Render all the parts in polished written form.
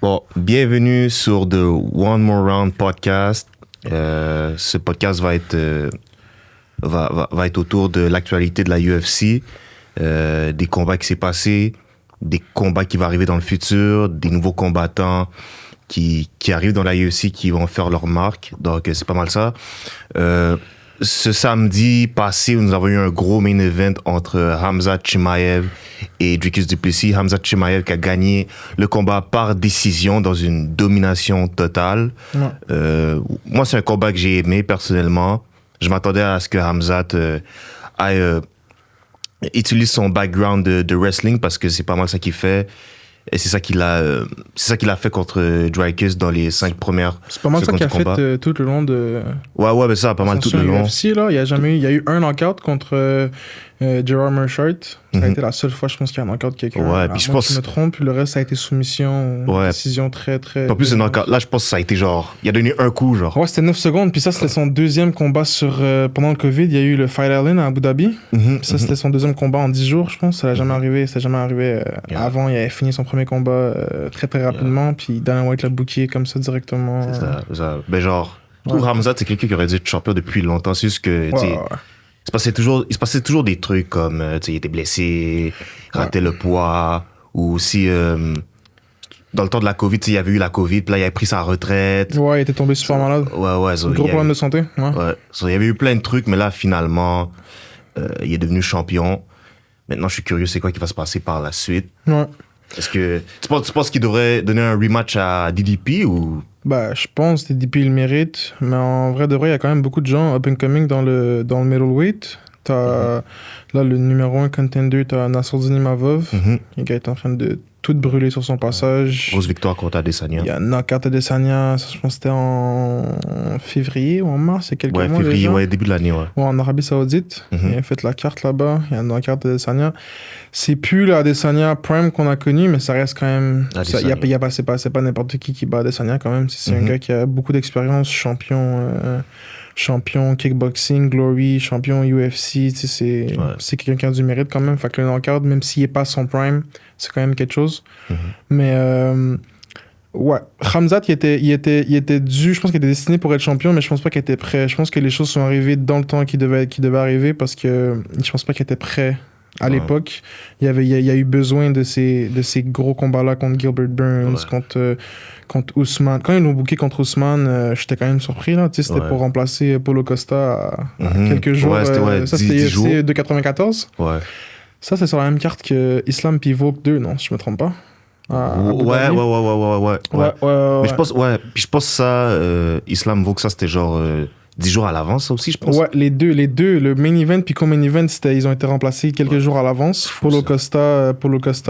Bon, bienvenue sur The One More Round podcast. Ce podcast va être, va être autour de l'actualité de la UFC, des combats qui s'est passé, des combats qui vont arriver dans le futur, des nouveaux combattants qui arrivent dans la UFC qui vont faire leur marque. Donc, c'est pas mal ça. Ce samedi passé, nous avons eu un gros main event entre Khamzat Chimaev et Dricus du Plessis. Khamzat Chimaev qui a gagné le combat par décision dans une domination totale. Ouais. Moi, c'est un combat que j'ai aimé personnellement. Je m'attendais à ce que Khamzat utilise son background de wrestling parce que c'est pas mal ça qu'il fait. Et c'est ça qu'il a fait contre Dricus dans les 5 premières. C'est pas mal ça qu'il a fait tout le long de. Ouais, mais ça, pas mal tout le long. UFC, là, il y a eu un knockout contre Gerard Meerschaert. Ça a été la seule fois, je pense, qu'il y a un knockout quelqu'un. Ouais, puis je pense. Je me trompe, puis le reste, ça a été soumission, décision très. En plus, là, je pense que ça a été genre. Il a donné un coup, genre. Ouais, c'était 9 secondes, puis ça, c'était son deuxième combat pendant le Covid. Il y a eu le Fight Island à Abu Dhabi. Ça, c'était son deuxième combat en 10 jours, je pense. Ça n'a jamais arrivé. Avant, il avait fini son premier combat très rapidement, puis Dana White l'a booké comme ça directement. C'est ça. Ben, genre, pour Khamzat, c'est quelqu'un qui aurait dû être champion depuis longtemps. C'est juste que, il se passait toujours des trucs comme, il était blessé, ratait le poids, ou aussi, dans le temps de la COVID, il y avait eu la COVID, puis là, il avait pris sa retraite. Ouais, il était tombé super malade. Ouais. Gros problème de santé. Ouais. Il y avait eu plein de trucs, mais là, finalement, il est devenu champion. Maintenant, je suis curieux, c'est quoi qui va se passer par la suite. Ouais. Est-ce que tu penses qu'il devrait donner un rematch à DDP ou? Bah, je pense que DDP il mérite, mais en vrai de vrai, il y a quand même beaucoup de gens up and coming dans le middleweight. T'as là le numéro 1 contender, t'as Nassourdine Mavov, qui est en train de tout brûler sur son passage. Grosse victoire contre Adesanya. Il y a knockout Adesanya, je pense que c'était en février ou en mars, il y a quelques mois février, déjà. Début de l'année, ouais. Ouais, en Arabie Saoudite. Il a fait la carte là-bas, il y a un knockout Adesanya. C'est plus l'Adesanya Prime qu'on a connu, mais ça reste quand même... C'est pas n'importe qui bat Adesanya quand même. C'est un gars qui a beaucoup d'expérience, champion kickboxing, Glory, champion UFC, c'est quelqu'un qui a du mérite quand même. Fait que le knockout, même s'il n'est pas son prime, c'est quand même quelque chose. Mais ouais, Khamzat, il était dû, je pense qu'il était destiné pour être champion, mais je pense pas qu'il était prêt. Je pense que les choses sont arrivées dans le temps qui devait arriver parce que je pense pas qu'il était prêt. À l'époque, il y a eu besoin de ces gros combats-là contre Gilbert Burns, contre Ousmane. Quand ils l'ont booké contre Ousmane, j'étais quand même surpris. Là. C'était pour remplacer Paulo Costa à quelques jours. Ça, c'était UFC 294. Ouais. Ça, c'est sur la même carte que Islam puis Volk 2, non, si je me trompe pas. Ouais. Mais je pense ça, Islam Volk, ça, c'était genre... 10 jours à l'avance, ça aussi, je pense. Ouais, les deux, le main event puis co-main event, ils ont été remplacés quelques jours à l'avance. Paulo Costa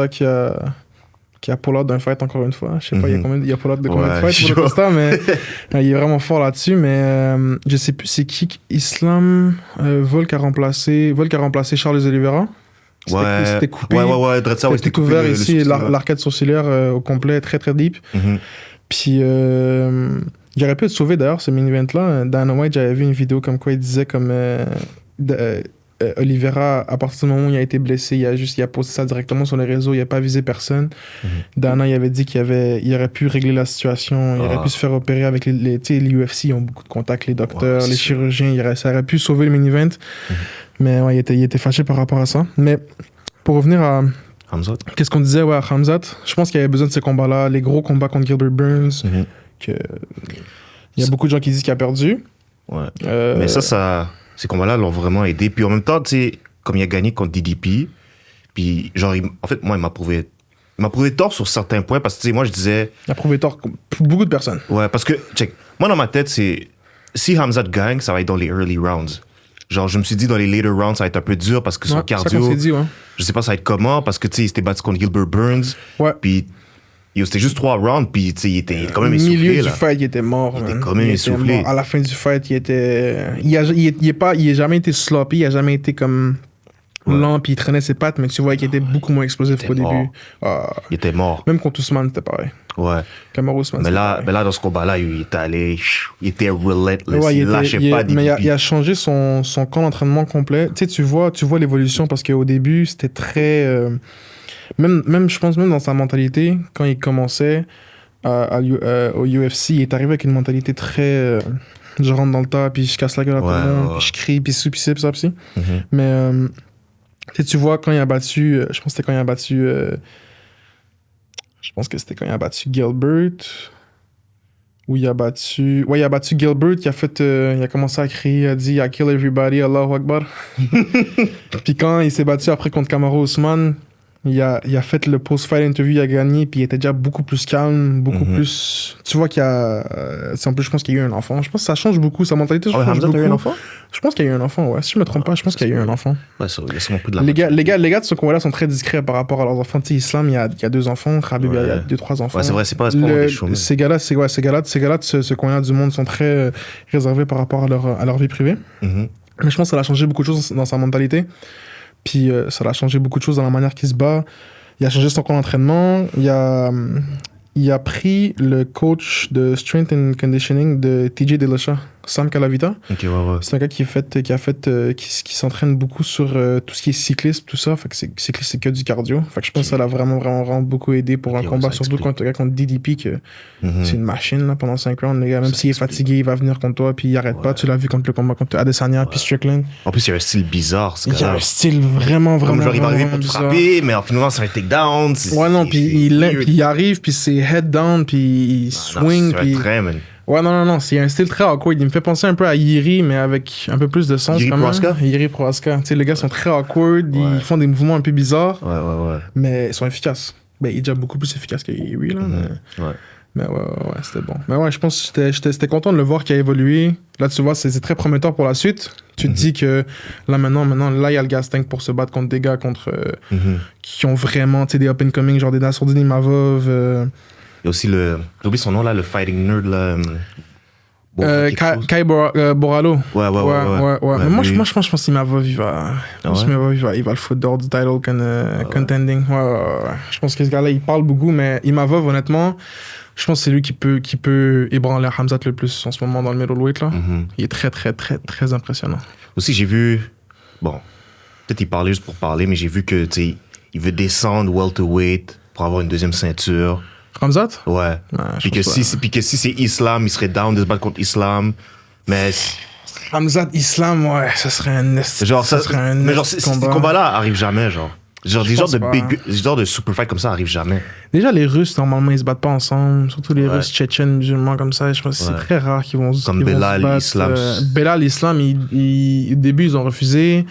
qui a pull-out d'un fight encore une fois. Je sais pas, il y a pull-out de combien de fights Paulo Costa, mais il est vraiment fort là-dessus. Mais je sais plus c'est qui. Islam Volk a remplacé Charles Oliveira. C'était coupé. C'était couvert ici, l'arcade sourcilière au complet, très très deep. Puis... il aurait pu être sauvé d'ailleurs, ce mini-event-là. Dana White, j'avais vu une vidéo comme quoi il disait comme Oliveira, à partir du moment où il a été blessé, il a posté ça directement sur les réseaux, il n'a pas visé personne. Dana, il avait dit qu'il aurait pu régler la situation, il aurait pu se faire opérer avec les UFC, ils ont beaucoup de contacts, les docteurs, les chirurgiens, ça aurait pu sauver le mini-event. Mais ouais, il était fâché par rapport à ça. Mais pour revenir à... Khamzat. Qu'est-ce qu'on disait à Khamzat? Je pense qu'il y avait besoin de ces combats-là, les gros combats contre Gilbert Burns. Il y a beaucoup de gens qui disent qu'il a perdu. Ouais. Mais ces combats-là l'ont vraiment aidé. Puis en même temps, tu sais, comme il a gagné contre DDP, puis genre, en fait, moi, il m'a prouvé tort sur certains points parce que, tu sais, moi, je disais... Il a prouvé tort pour beaucoup de personnes. Ouais, parce que, check, moi, dans ma tête, c'est... Si Khamzat gagne, ça va être dans les early rounds. Genre, je me suis dit, dans les later rounds, ça va être un peu dur parce que son cardio... Ça dit, je sais pas, ça va être comment, parce que, tu sais, il s'était battu contre Gilbert Burns. Ouais. Puis... C'était juste 3 rounds, puis il était quand même essoufflé. Au milieu du fight, il était mort. Il était quand même essoufflé. À la fin du fight, il a jamais été sloppy, il a jamais été comme lent, puis il traînait ses pattes, mais tu vois qu'il était beaucoup moins explosif qu'au début. Il était mort. Même contre Ousmane, c'était pareil. Ouais. Kamaru Ousmane, mais là, dans ce combat-là, il était allé... Il était relentless. Ouais, il lâchait pas. Mais il a changé son camp d'entraînement complet. Tu vois l'évolution, parce qu'au début, c'était très... Même, je pense, même dans sa mentalité, quand il commençait, au UFC, il est arrivé avec une mentalité très... je rentre dans le tas, puis je casse la gueule à tout le monde, puis je crie, puis ci, puis ça, puis ça, puis ci. Mais tu vois, quand il a battu... je pense que c'était quand il a battu... je pense que c'était quand il a battu Gilbert... Où il a battu... Ouais, il a battu Gilbert, il a commencé à crier, il a dit « I kill everybody, Allahu Akbar ». Puis quand il s'est battu après contre Kamaru Usman, il a fait le post-fight interview, il a gagné, puis il était déjà beaucoup plus calme, beaucoup plus... Tu vois qu'il y a... en plus, je pense qu'il y a eu un enfant. Je pense que ça change beaucoup, sa mentalité change beaucoup. A eu un enfant? Je pense qu'il y a eu un enfant, ouais. Si je me trompe pas, je pense qu'il y a eu un enfant. Ouais, ça, il a sûrement pris de la les gars de ce combat-là sont très discrets par rapport à leurs enfants. Tu sais, Islam, il y a 2 enfants, Khabib, il y a 2-3 enfants. Ouais, c'est vrai, c'est pas des chômeurs. Ces gars-là de ce coin-là du monde sont très réservés par rapport à leur vie privée. Mais je pense que ça a changé beaucoup de choses dans sa mentalité. Puis ça a changé beaucoup de choses dans la manière qu'il se bat. Il a changé son camp d'entraînement. Il a pris le coach de strength and conditioning de TJ Dillashaw, Sam Calavita. Ok, ouais. C'est un gars qui s'entraîne beaucoup sur tout ce qui est cyclisme, tout ça. Fait que cyclisme, c'est que du cardio. Fait que je pense que ça l'a vraiment beaucoup aidé pour un combat, surtout contre DDP, que c'est une machine là, pendant 5 rounds. Les gars, même s'il est fatigué, il va venir contre toi, puis il arrête pas. Tu l'as vu contre le combat contre Adesanya, puis Strickland. En plus, il y a un style bizarre. Il y a un style vraiment comme genre, il va arriver pour te bizarre. Frapper, mais en finalement, c'est un takedown. Ouais, non, puis il arrive, puis c'est head down, puis il swing. C'est un train, man. Ouais, non, c'est un style très awkward. Il me fait penser un peu à Yiri, mais avec un peu plus de sens. Yiri Prohaska. Tu sais, les gars sont très awkward, ils font des mouvements un peu bizarres. Ouais. Mais ils sont efficaces. Ben, il est déjà beaucoup plus efficace que Yiri, là. Mais ouais, c'était bon. Mais ouais, je pense que j'étais content de le voir qui a évolué. Là, tu vois, c'est très prometteur pour la suite. Tu te dis que là, maintenant, là, il y a le gas tank pour se battre contre des gars qui ont vraiment, tu sais, des up and coming, genre des Nassourdine Imavov. Il y a aussi j'ai oublié son nom là, le fighting nerd là. Kai Borrallo. Ouais. Mais moi, je pense qu'Imavov, il va le foutre dehors du title contending. Ouais. Je pense que ce gars-là, il parle beaucoup, mais Imavov, honnêtement, je pense que c'est lui qui peut ébranler Khamzat le plus en ce moment dans le middleweight là. Il est très, très, très, très impressionnant. Aussi, j'ai vu, bon, peut-être il parlait juste pour parler, mais j'ai vu que, tu sais, il veut descendre welterweight pour avoir une deuxième ceinture. Khamzat? Ouais. Puis que si c'est Islam, il serait down de se battre contre Islam. Mais. Khamzat, Islam, ouais, ça serait un mais genre, ces combats-là arrivent jamais, genre. Genre, des genres de super fight comme ça arrivent jamais. Déjà, les Russes, normalement, ils se battent pas ensemble. Surtout les Russes tchétchènes, musulmans comme ça. Je pense que c'est très rare qu'ils vont comme Belal, Islam. Belal, Islam, au début, ils ont refusé.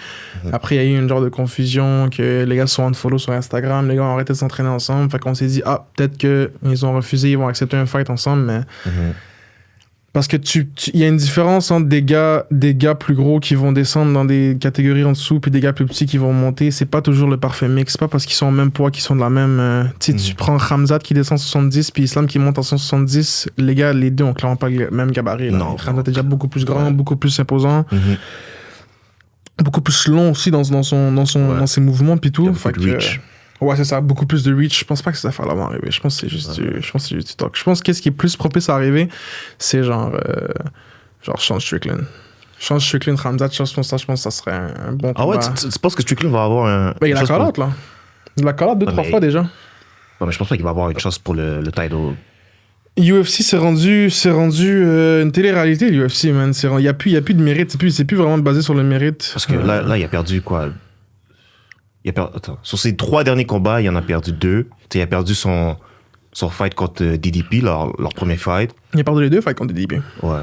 Après, il y a eu une genre de confusion que les gars se sont unfollow sur Instagram. Les gars ont arrêté de s'entraîner ensemble. Fait qu'on s'est dit, peut-être qu'ils ont refusé, ils vont accepter un fight ensemble, mais... Parce que il y a une différence entre des gars plus gros qui vont descendre dans des catégories en dessous, puis des gars plus petits qui vont monter. C'est pas toujours le parfait mix. C'est pas parce qu'ils sont au même poids qu'ils sont de la même. Tu prends Khamzat qui descend 70, puis Islam qui monte en 170. Les gars, les deux ont clairement pas le même gabarit. Non. Khamzat est déjà beaucoup plus grand, beaucoup plus imposant. Beaucoup plus long aussi dans ses mouvements, puis tout. Fait que reach. Ouais, c'est ça, beaucoup plus de reach. Je pense pas que ça va arriver. Je pense que c'est juste du talk. Je pense que ce qui est plus propice à arriver, c'est genre Sean Strickland. Sean Strickland, Khamzat, je pense que ça serait un bon combat. Ah ouais, tu penses que Strickland va avoir un... Ben, il a la calotte, là. Il a la calotte 2-3 fois déjà. Ouais, mais je pense pas qu'il va avoir une chance pour le title. UFC s'est rendu une télé-réalité, l'UFC, man. Il y a plus de mérite. C'est plus vraiment basé sur le mérite. Parce que là, il a perdu quoi? Attends, sur ses 3 derniers combats, il en a perdu 2. Il a perdu son fight contre DDP, leur premier fight. Il a perdu les 2 fights contre DDP. Ouais.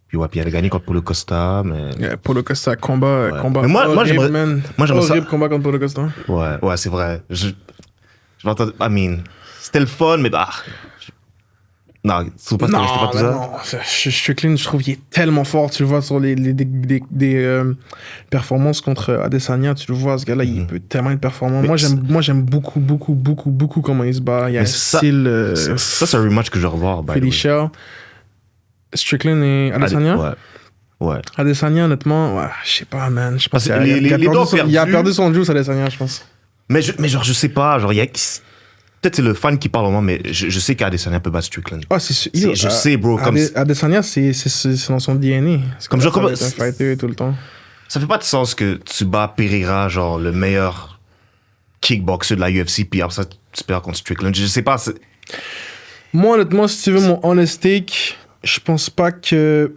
Puis il avait gagné contre Paulo Costa, mais... Paulo Costa, combat mais moi, horrible, man. J'aimerais horrible combat contre Paulo Costa. Ouais, c'est vrai. Je m'entends... c'était le fun, mais... Non, c'est pas tout ça. Non, Strickland, je trouve qu'il est tellement fort. Tu le vois sur des performances contre Adesanya. Tu le vois, ce gars-là, il peut tellement être performant. Moi, j'aime beaucoup comment il se bat. Il y a un style... ça, c'est un rematch que je vais revoir. Felicia, Strickland et Adesanya. Ouais. Adesanya, honnêtement, je sais pas, man. Je pense il a perdu son juice, Adesanya, je pense. Mais genre, je sais pas. Genre, il y a... Peut-être c'est le fan qui parle au moment, mais je sais qu'Adesanya peut battre Strickland. Ah, c'est sûr. Je sais, bro. Adesanya, c'est dans son DNA. C'est comme un fighter tout le temps. Ça fait pas de sens que tu bats Pereira, genre le meilleur kickboxer de la UFC, puis après ça, tu perds contre Strickland. Je sais pas. Moi, honnêtement, si tu veux mon honest take, je pense pas que...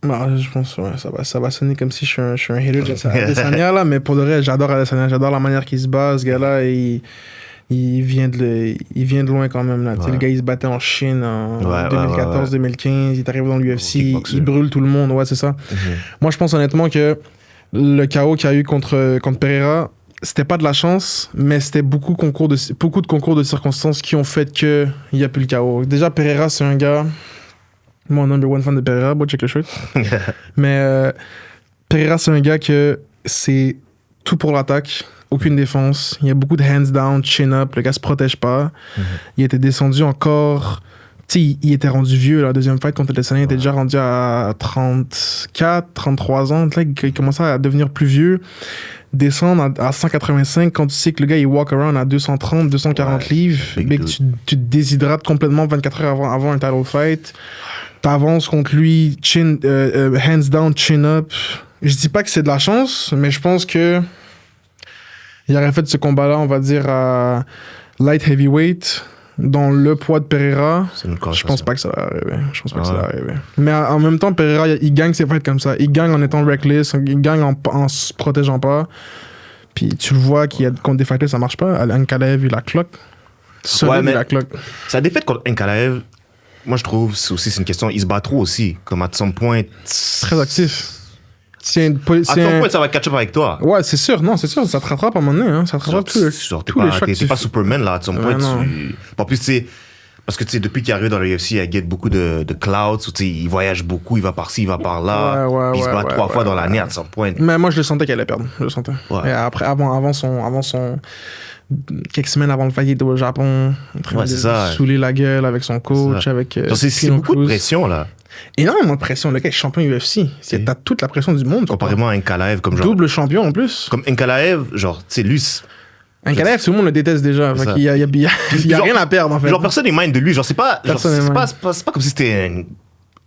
Non, je pense ouais, ça va sonner comme si je suis un hater d'Adesanya, là, mais pour de vrai, j'adore Adesanya. J'adore la manière qu'il se bat, ce gars-là. Il vient de loin quand même. Là. Ouais. Le gars, il se battait en Chine en 2014-2015. Il est arrivé dans l'UFC. Il brûle tout le monde. Ouais, c'est ça. Mm-hmm. Moi, je pense honnêtement que le KO qu'il y a eu contre Pereira, c'était pas de la chance, mais c'était beaucoup de concours de circonstances qui ont fait qu'il n'y a plus le KO. Déjà, Pereira, c'est un gars... Mon number one fan de Pereira, check le shirt. Mais Pereira, c'est un gars que c'est tout pour l'attaque, aucune défense. Il y a beaucoup de hands down, chin up, le gars se protège pas. Mm-hmm. Il était descendu encore... Tu sais, il était rendu vieux, la deuxième fight contre Adesanya, il était déjà rendu à 34, 33 ans. Là, il commençait à devenir plus vieux. Descendre à 185 quand tu sais que le gars il walk around à 230, 240 livres, mais que tu te déshydrates complètement 24 heures avant un title fight. T'avances contre lui, hands down, chin up. Je dis pas que c'est de la chance, mais je pense que il aurait fait ce combat-là, on va dire, à light heavyweight, dans le poids de Pereira. Je pense pas que ça va arriver. Mais en même temps, Pereira, il gagne ses fights comme ça. Il gagne en étant reckless, il gagne en se protégeant pas. Puis tu le vois qu'il y a contre des fighters, ça marche pas. Ankalaev, il a cloque. Mais la cloque. Sa défaite contre Ankalaev, moi, je trouve c'est une question. Il se bat trop aussi. Comme à son point. Très actif. À son point, ça va catch up avec toi. Ouais, c'est sûr. Non, c'est sûr. Ça te rattrape à un moment donné. Hein. Ça te rattrape tous les chocs. T'es pas Superman, là. À son point, En plus, tu sais. Parce que, tu sais, depuis qu'il est arrivé dans l'UFC, il get beaucoup de clouds. Tu sais, il voyage beaucoup. Il va par-ci, il va par là. Puis il se bat 3 fois dans l'année à son point. Mais moi, je le sentais qu'elle allait perdre. Je le sentais. Ouais. Et après, avant son... Quelques semaines avant le fight, il était au Japon, en train de saouler la gueule avec son coach, avec c'est beaucoup de pression, là. Énormément de pression. Le gars est champion UFC. T'as toute la pression du monde. Comparément à Ankalaev, comme genre... Double champion, en plus. Comme Ankalaev, genre, tu sais, lui... Ankalaev, tout le monde le déteste déjà. Il y a rien à perdre, en fait. Genre, personne n'est mind de lui. Genre, c'est pas comme si c'était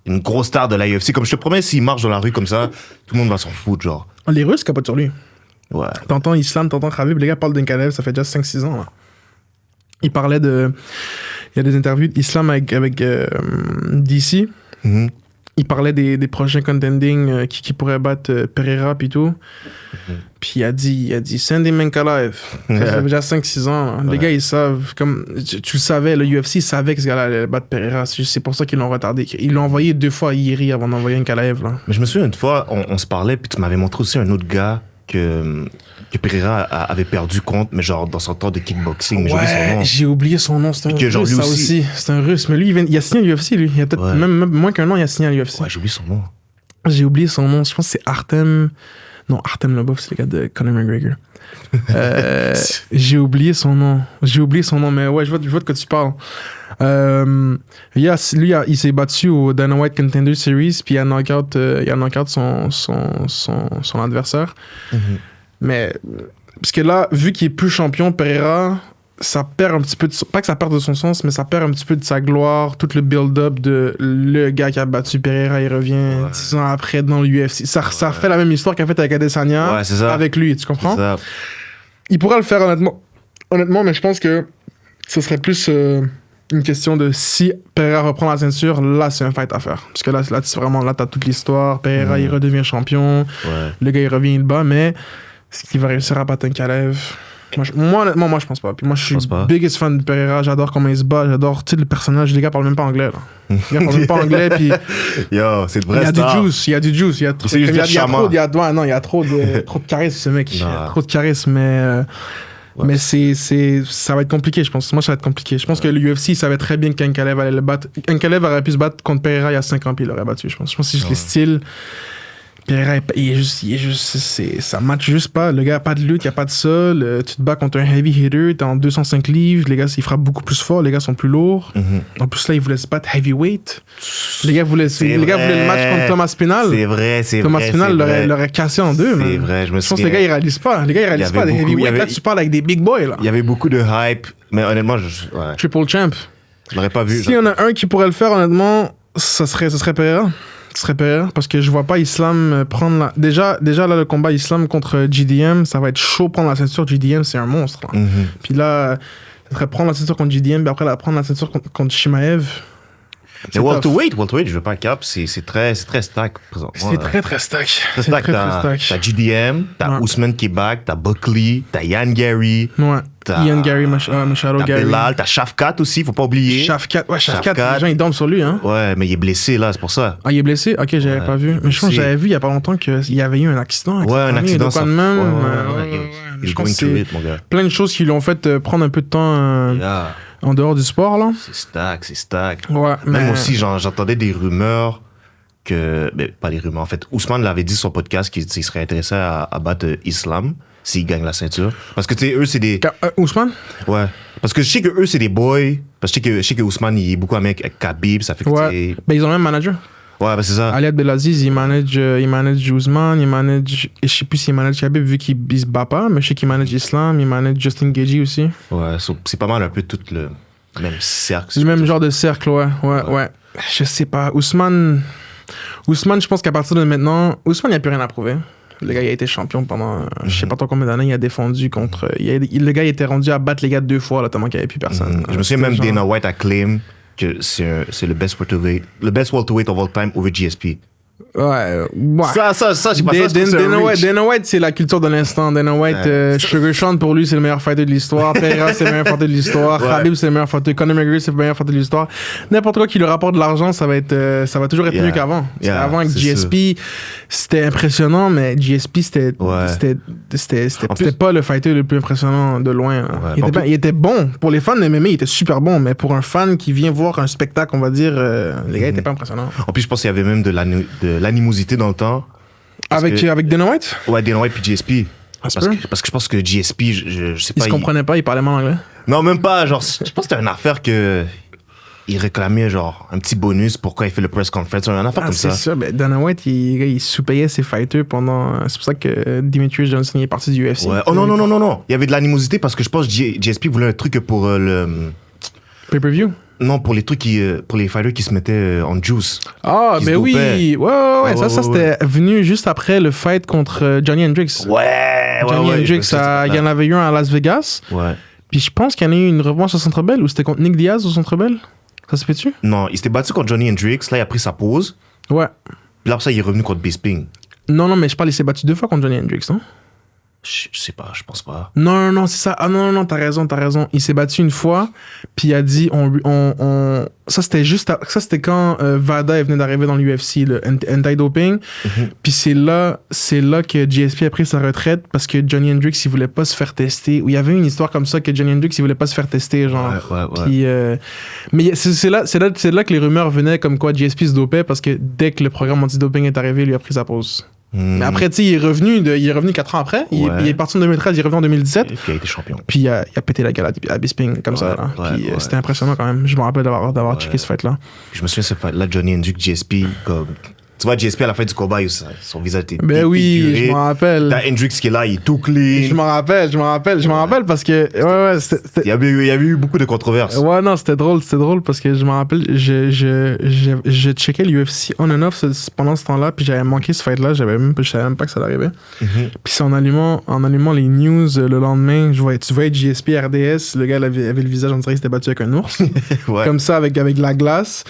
une grosse star de la UFC. Comme je te promets, s'il marche dans la rue comme ça, tout le monde va s'en foutre, genre. Les Russes capotent sur lui. Ouais. T'entends Islam, t'entends Khabib, les gars parlent d'Ankalaev, ça fait déjà 5-6 ans. Là. Il parlait de... Il y a des interviews d'Islam avec DC. Mm-hmm. Il parlait des prochains contending qui pourraient battre Pereira puis tout. Mm-hmm. Puis il a dit send him Ankalaev. Ça fait déjà 5-6 ans. Ouais. Les gars, ils savent. Comme tu le savais, le UFC savait que ce gars-là allait battre Pereira. C'est pour ça qu'ils l'ont retardé. Ils l'ont envoyé 2 fois à Iri avant d'envoyer Ankalaev. Là. Mais je me souviens une fois, on se parlait, puis tu m'avais montré aussi un autre gars que Pereira avait perdu contre, mais genre dans son temps de kickboxing. Ouais, j'ai oublié son nom. C'est un russe, ça aussi. C'est un russe. Mais lui, il a signé à l'UFC, lui. Il y a peut-être même moins qu'un an, il a signé à l'UFC. Ouais, j'ai oublié son nom. J'ai oublié son nom. Je pense que c'est Artem... Non, Artem Lobov, c'est le gars de Conor McGregor. J'ai oublié son nom, mais ouais, je vois de quoi tu parles. Lui, il s'est battu au Dana White Contender Series, puis il a knock-out son adversaire. Mm-hmm. Mais, parce que là, vu qu'il est plus champion, Pereira, ça perd un petit peu pas que ça perd de son sens, mais ça perd un petit peu de sa gloire, tout le build-up de le gars qui a battu Pereira, il revient 10 ans après dans l'UFC. Ça refait la même histoire qu'a fait avec Adesanya, avec lui, tu comprends? Il pourrait le faire honnêtement, mais je pense que ce serait plus une question de si Pereira reprend la ceinture, là c'est un fight à faire. Parce que là c'est vraiment, là t'as toute l'histoire, Pereira il redevient champion, le gars il revient, il bat, mais est-ce qu'il va réussir à battre Ankalaev? Moi, honnêtement, je pense pas. Puis moi, je suis biggest fan de Pereira. J'adore comment il se bat. J'adore le personnage. Les gars parlent même pas anglais. Là. Les gars parlent même pas anglais. Puis yo, c'est vrai. Il y a du juice. Il y a trop de charisme, ce mec. Il y a trop de charisme. Mais ça va être compliqué, je pense. Moi, ça va être compliqué. Je pense que l'UFC savait très bien qu'Ankalaev allait le battre. Ankalaev aurait pu se battre contre Pereira il y a 5 ans, puis il l'aurait battu, je pense. Je pense que c'est juste les styles. Pereira, ça match juste pas. Le gars a pas de lutte, il a pas de sol. Tu te bats contre un heavy hitter, t'es en 205 livres. Les gars, ils frappent beaucoup plus fort. Les gars sont plus lourds. Mm-hmm. En plus, là, ils voulaient se battre heavyweight. Les gars voulaient le match contre Thomas Spinal. C'est vrai. Thomas Spinal l'aurait cassé en deux. C'est vrai, je pense que les gars, ils réalisent pas. Les gars, ils réalisent pas des heavyweight. Là, tu parles avec des big boys. Là. Il y avait beaucoup de hype. Mais honnêtement, Triple champ. Je l'aurais pas vu. S'il y en a un qui pourrait le faire, honnêtement, ce serait Pereira. Parce que je vois pas Islam prendre la... Déjà là, le combat Islam contre GDM, ça va être chaud prendre la ceinture. GDM, c'est un monstre. Mm-hmm. Puis là, Ça serait prendre la ceinture contre JDM, puis après prendre la ceinture contre Shimaev. Mais welterweight, je veux pas cap, c'est très stack présentement. C'est très stack. C'est stack. T'as JDM, t'as Ousmane qui est back, t'as Buckley, t'as Ian Gary. Ouais. Ian Gary, Machado Gary. Belal, t'as Shafkat aussi, faut pas oublier. Shafkat, les gens ils dorment sur lui, hein. Ouais, mais il est blessé là, c'est pour ça. Ah, il est blessé? Ok, j'avais pas vu. Mais je pense que j'avais vu il y a pas longtemps qu'il y avait eu un accident. Ouais, un accident. Ça même. Je pense que c'est plein de choses qui lui ont fait prendre un peu de temps en dehors du sport, là. C'est stack. Ouais, même aussi, j'entendais des rumeurs que... Ben, pas des rumeurs, en fait. Ousmane l'avait dit sur son podcast qu'il serait intéressé à battre Islam s'il gagne la ceinture. Parce que, tu sais, eux, c'est des... Ousmane? Ouais. Parce que je sais que eux, c'est des boys. Parce que je sais que Ousmane, il est beaucoup ami avec Khabib. Ça fait que ouais. Ben, ils ont le même manager. Ouais, ben c'est ça. Ali Abdelaziz, il manage Ousmane, il manage... Et je sais plus s'il manage Khabib vu qu'il se bat pas, mais je sais qu'il manage Islam, il manage Justin Gaethje aussi. Ouais, c'est pas mal un peu tout le même cercle. Le même genre de cercle, ouais. Je sais pas. Ousmane, je pense qu'à partir de maintenant, Ousmane, il n'y a plus rien à prouver. Le gars, il a été champion pendant je sais pas trop combien d'années. Il a défendu contre... le gars, il était rendu à battre les gars 2 fois, là, tellement qu'il n'y avait plus personne. Je me souviens même Dana White a claim que c'est le best welterweight of all time over GSP. Ouais. Ça, j'ai pas ça. Dana White, c'est la culture de l'instant. Dana White, Sugar Sean, pour lui, c'est le meilleur fighter de l'histoire. Pereira, c'est le meilleur fighter de l'histoire. Khabib, c'est le meilleur fighter. Conor McGregor, c'est le meilleur fighter de l'histoire. N'importe quoi qui lui rapporte de l'argent, ça va toujours être mieux qu'avant. Avant, avec GSP, c'était impressionnant, mais GSP, c'était pas le fighter le plus impressionnant de loin. Il était bon. Pour les fans de MMA, il était super bon, mais pour un fan qui vient voir un spectacle, on va dire, les gars étaient pas impressionnants. En plus, je pense qu'il y avait même de l'animosité dans le temps. Avec Dana White? Ouais, Dana White puis GSP. Parce que je pense que GSP, je sais pas. Il se comprenait pas, il parlait mal anglais? Non, même pas. Genre, je pense que c'était une affaire que... Il réclamait genre un petit bonus pour quand il fait le press conference, une affaire comme ça. C'est ça, ben Dana White, il sous-payait ses fighters pendant... C'est pour ça que Demetrius Johnson est parti du UFC. Ouais. Oh non. Il y avait de l'animosité parce que je pense que GSP voulait un truc pour le... Pay-per-view? Non, pour les trucs pour les fighters qui se mettaient en juice. Ah, ben oui. Ouais. Ça, c'était venu juste après le fight contre Johnny Hendricks. Johnny Hendricks, il y en avait eu un à Las Vegas. Ouais. Puis je pense qu'il y en a eu une revanche au Centre Bell ou c'était contre Nick Diaz au Centre Bell? Ça se fait-tu? Non, il s'était battu contre Johnny Hendricks. Là, il a pris sa pause. Ouais. Puis là, après ça, il est revenu contre Bisping. Non, mais je parle, il s'est battu 2 fois contre Johnny Hendricks, non? Je sais pas, je pense pas. Non, c'est ça. Ah non, t'as raison. Il s'est battu une fois, puis il a dit, ça c'était quand Vada venait d'arriver dans l'UFC, le anti-doping. Puis c'est là que GSP a pris sa retraite parce que Johnny Hendricks, il voulait pas se faire tester. Ou il y avait une histoire comme ça que Johnny Hendricks, il voulait pas se faire tester, genre. Ouais. Puis, mais c'est là que les rumeurs venaient comme quoi GSP se dopait parce que dès que le programme anti-doping est arrivé, il lui a pris sa pause. Mais après, tu sais, il est revenu 4 ans après. Il est parti en 2013, il est revenu en 2017. Et puis il a été champion. Puis il a pété la gueule à Bisping, comme ça. Là. Puis c'était impressionnant quand même. Je me rappelle d'avoir checké ce fight-là. Je me souviens de ce fight-là, Johnny Hendricks, GSP, comme... Tu vois, GSP à la fin du combat, son visage était ben oui, défiguré. Je m'en rappelle. T'as Hendricks qui est là, il est tout clean. Je m'en rappelle parce que... Il y avait eu beaucoup de controverses. Ouais, non, c'était drôle parce que je m'en rappelle, je checkais l'UFC on and off pendant ce temps-là, puis j'avais manqué ce fight-là, je savais même pas que ça arrivait. Puis c'est en allumant les news le lendemain, tu vois GSP RDS, le gars avait le visage, on dirait qu'il s'était battu avec un ours. Comme ça, avec de la glace.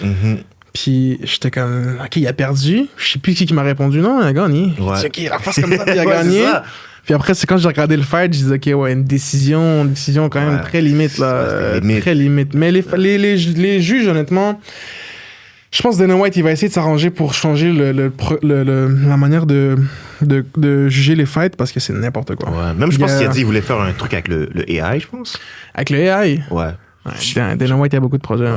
Puis j'étais comme, OK, il a perdu. Je sais plus qui m'a répondu, non, il a gagné. J'ai dit, OK, la face comme ça, puis il a gagné. Puis après, c'est quand j'ai regardé le fight, je disais, OK, une décision quand même très limite, là. Très limite. Mais les juges, honnêtement, je pense que Dana White, il va essayer de s'arranger pour changer la manière de juger les fights parce que c'est n'importe quoi. Ouais, même je pense qu'il a dit qu'il voulait faire un truc avec le AI, je pense. Avec le AI? Ouais. Dana White, il y a beaucoup de projets.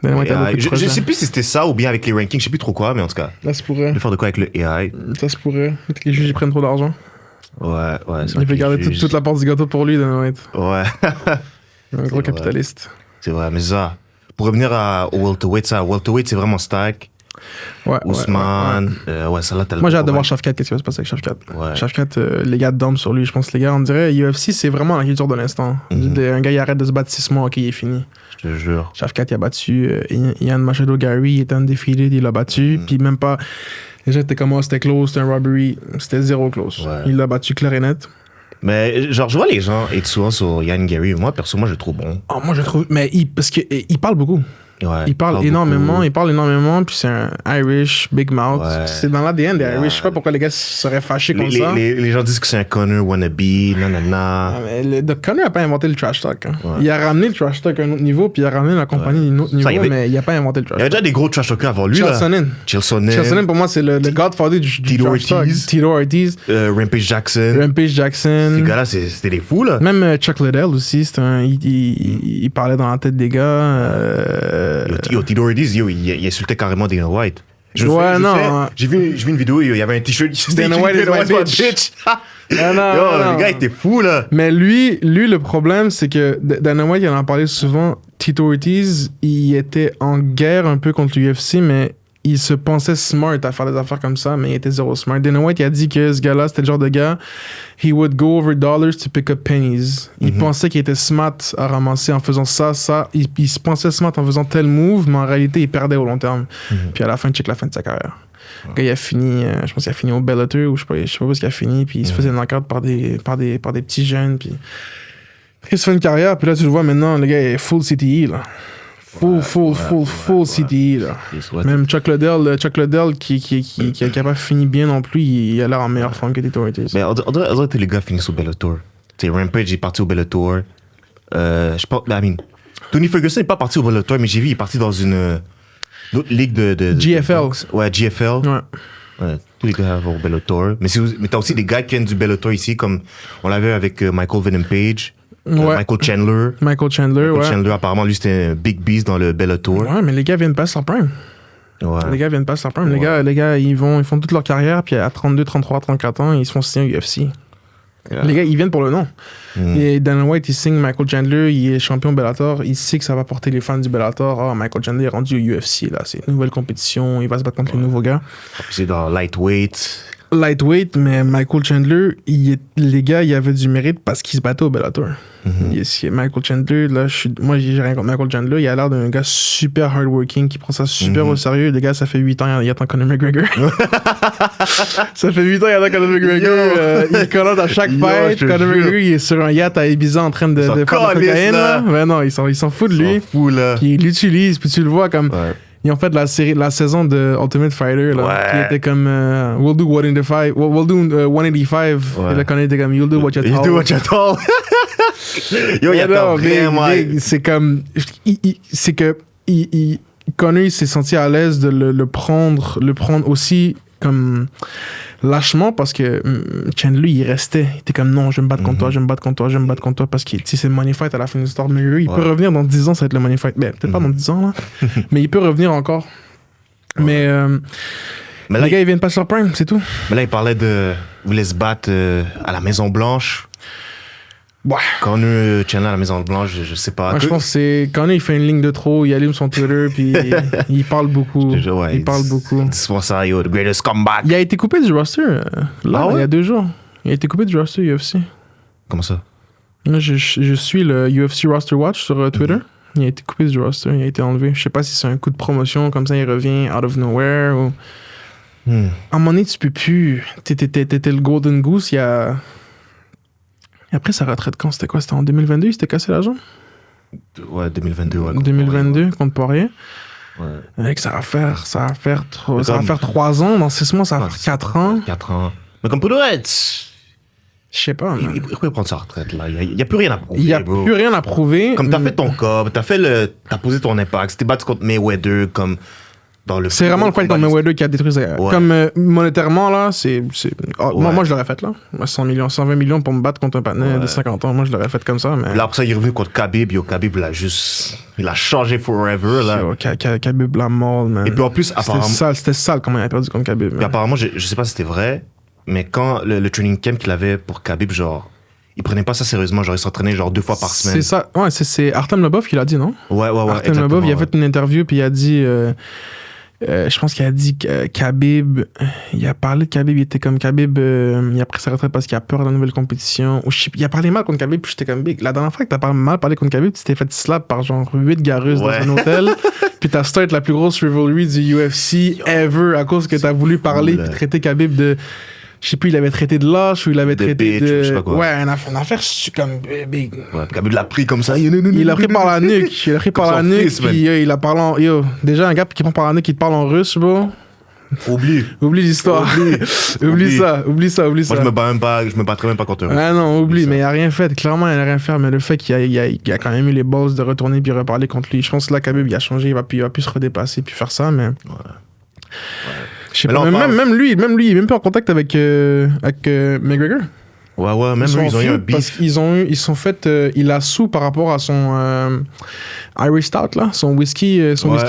Je sais plus si c'était ça ou bien avec les rankings, je sais plus trop quoi, mais en tout cas. Ça se pourrait. De faire de quoi avec le AI. Ça se pourrait. Peut-être que les juges ils prennent trop d'argent. Ouais. Il veut garder toute la part du gâteau pour lui, Dana White. Ouais. Un gros capitaliste. C'est vrai, mais ça. Pour revenir au welterweight, c'est vraiment stack. Ouais. Ousmane, ça là, moi j'ai hâte de voir Shafkat, qu'est-ce qui va se passer avec Shafkat. Shafkat, les gars dorment sur lui, je pense. Les gars, on dirait, UFC, c'est vraiment la culture de l'instant. Un gars, il arrête de se battre 6 mois, ok, il est fini. Je te jure. Shafkat, il a battu Ian Machado Gary, il était undefeated, il l'a battu, puis même pas. Les gens étaient comme, c'était close, c'était un robbery, c'était 0 close. Il l'a battu clair et net. Mais genre, je vois les gens être souvent sur Ian Gary. Moi, perso, moi, je le trouve bon. Oh, moi, je trouve. Mais parce qu'il parle beaucoup. Ouais, Il parle énormément, puis c'est un Irish, big mouth. Ouais. C'est dans l'ADN des Irish. Je sais pas pourquoi les gars seraient fâchés comme ça. Les gens disent que c'est un Connor wannabe, nanana. Connor a pas inventé le trash talk. Hein. Ouais. Il a ramené le trash talk à un autre niveau, puis il a ramené la compagnie à un autre niveau, mais il a pas inventé le trash talk. Il y avait déjà des gros trash talkers avant lui. Chael Sonnen, pour moi, c'est le godfather du trash talk. Tito Ortiz. Rampage Jackson. Ces gars-là, c'était des fous, là. Même Chuck Liddell aussi, il parlait dans la tête des gars. Tito Ortiz, il insultait carrément Dana White. J'ai vu une vidéo, il y avait un t-shirt qui disait Dana White is my bitch. Le gars était fou, là. Mais lui, le problème, c'est que Dana White, il en parlait souvent. Tito Ortiz, il était en guerre un peu contre l'UFC, mais il se pensait smart à faire des affaires comme ça, mais il était zéro smart. Dana White, il a dit que ce gars-là, c'était le genre de gars, he would go over dollars to pick up pennies. Il pensait qu'il était smart à ramasser en faisant ça. Il se pensait smart en faisant tel move, mais en réalité, il perdait au long terme. Puis à la fin, check la fin de sa carrière. Le gars, il a fini, je pense qu'il a fini au Bellator, ou je sais pas où est-ce qu'il a fini, puis il se faisait knock-out par des petits jeunes, puis il se fait une carrière, puis là, tu le vois maintenant, le gars est full CTE, là. Full CTE, là. Même Chuck Liddell qui a pas fini bien non plus, il a l'air en meilleure forme que Tito Ortiz. Mais on dirait que les gars finissent au Bellator. Tu sais, Rampage est parti au Bellator. Je pense, Tony Ferguson n'est pas parti au Bellator, mais j'ai vu, il est parti dans une autre ligue de GFL. Ouais, GFL. Ouais. Tous les gars vont au Bellator. Mais t'as aussi des gars qui viennent du Bellator ici, comme on l'avait avec Michael Venom Page. Michael Chandler, apparemment, lui, c'était un big beast dans le Bellator. Ouais, mais les gars viennent pas sans prime. Ouais. Les gars viennent pas sans prime. Ouais. Les gars, ils font toute leur carrière, puis à 32, 33, 34 ans, ils se font signer au UFC. Yeah. Les gars, ils viennent pour le nom. Et Dana White, il signe Michael Chandler, il est champion Bellator, il sait que ça va porter les fans du Bellator. Michael Chandler est rendu au UFC, là, c'est une nouvelle compétition, il va se battre contre les nouveaux gars. C'est dans lightweight, mais Michael Chandler, les gars, il avait du mérite parce qu'il se battait au Bellator. Michael Chandler, là, moi, j'ai rien contre Michael Chandler, il a l'air d'un gars super hardworking, qui prend ça super au sérieux. Les gars, ça fait 8 ans, il attend Conor McGregor. Ça fait 8 ans, il attend Conor McGregor. Il connaît à chaque fight. Conor McGregor, il est sur un yacht à Ibiza en train de faire de la cocaïne, là. Mais non, ils s'en foutent de lui. Ils s'en foutent, là. Puis ils l'utilisent, puis tu le vois comme... Ouais. Ils ont fait la saison de Ultimate Fighter, là, qui était comme we'll do 185. Et là, quand il était comme you'll do what you're told. You do what you're told. Yo, il attend vraiment. C'est comme. C'est que. Conor, il s'est senti à l'aise de le prendre aussi comme lâchement parce que Chandler, il restait. Il était comme non, je vais me battre contre toi, je vais me battre contre toi parce que c'est le money fight à la fin de l'histoire. Mais lui, il peut revenir dans 10 ans, ça va être le money fight. Ben, peut-être pas dans 10 ans, là. Mais il peut revenir encore. Mais là, les gars, ils viennent pas sur Prime, c'est tout. Mais là, il parlait de. voulait se battre à la Maison-Blanche. Ouais. Conor Chandler à la Maison-Blanche, je sais pas. Je pense que c'est. Conor, il fait une ligne de trop, il allume son Twitter, puis il parle beaucoup. Il parle beaucoup. C'est ça, yo, the greatest comeback. Il a été coupé du roster, il y a 2 jours. Il a été coupé du roster UFC. Comment ça? Moi, je suis le UFC Roster Watch sur Twitter. Il a été coupé du roster, il a été enlevé. Je sais pas si c'est un coup de promotion, comme ça, il revient out of nowhere ou. À un moment donné, tu peux plus. T'étais le Golden Goose, il y a. Et après sa retraite, quand c'était quoi? C'était en 2022, il s'était cassé la jambe? Ouais, 2022, ouais. 2022, contre Poirier. Ouais. Mec, ça va faire 3 ans. Dans 6 mois, ça va faire 4 ans. 4 ans. Mais comme pour le reste, je sais pas, man. Il pourrait prendre sa retraite, là. Il n'y a plus rien à prouver. Il n'y a plus rien à prouver. Comme t'as fait ton corps, t'as posé ton impact, t'es battu contre Mayweather, comme... C'est vraiment le fight contre Mayweather qui a détruit ça. Ouais. Comme monétairement, là, moi, je l'aurais fait, là. 100 millions, 120 millions pour me battre contre un partenaire de 50 ans. Moi, je l'aurais fait comme ça. Mais... Là, après ça, il est revenu contre Khabib. Khabib, il a changé forever, là. Khabib l'a mort, man. Et puis en plus, apparemment... C'était sale comment il a perdu contre Khabib. Puis apparemment, je sais pas si c'était vrai, mais quand le training camp qu'il avait pour Khabib, genre... Il prenait pas ça sérieusement, genre il s'entraînait genre 2 fois par semaine. C'est ça, ouais, c'est Artem Lobov qui l'a dit, non? Ouais. Artem Lobov, il a fait une interview, puis il a dit... je pense qu'il a dit Khabib, il a parlé de Khabib, il était comme Khabib, il a pris sa retraite parce qu'il a peur de la nouvelle compétition. Il a parlé mal contre Khabib, puis j'étais comme big. La dernière fois que t'as mal parlé contre Khabib, tu t'es fait slap par genre 8 gars russes dans un hôtel, puis t'as start la plus grosse rivalry du UFC ever à cause que t'as voulu parler puis traiter Khabib Je sais plus, il avait traité de lâche ou il avait traité bitch, de. je sais pas quoi. Ouais, une affaire comme. Big. Ouais, Gabi l'a pris comme ça. Il l'a pris par la nuque. Il l'a pris Comme par la son nuque. fils, man. Puis il a parlé en. Yo, déjà, un gars qui prend par la nuque, qui te parle en russe, bro. Oublie. Oublie l'histoire. Oublie ça. Moi, je me battrais même pas contre eux. Ah non, oublie, mais il a rien fait. Clairement, il a rien fait. Mais le fait qu'il a quand même eu les balls de retourner puis reparler contre lui, je pense que là, Khabib, il a changé. Il va plus se redépasser puis faire ça, mais. Ouais. Je sais pas, même lui, il est même pas en contact avec McGregor. Ouais, même eux, ils ont eu un beef. Ils sont fait, il a sous par rapport à son Irish Stout, là, son whisky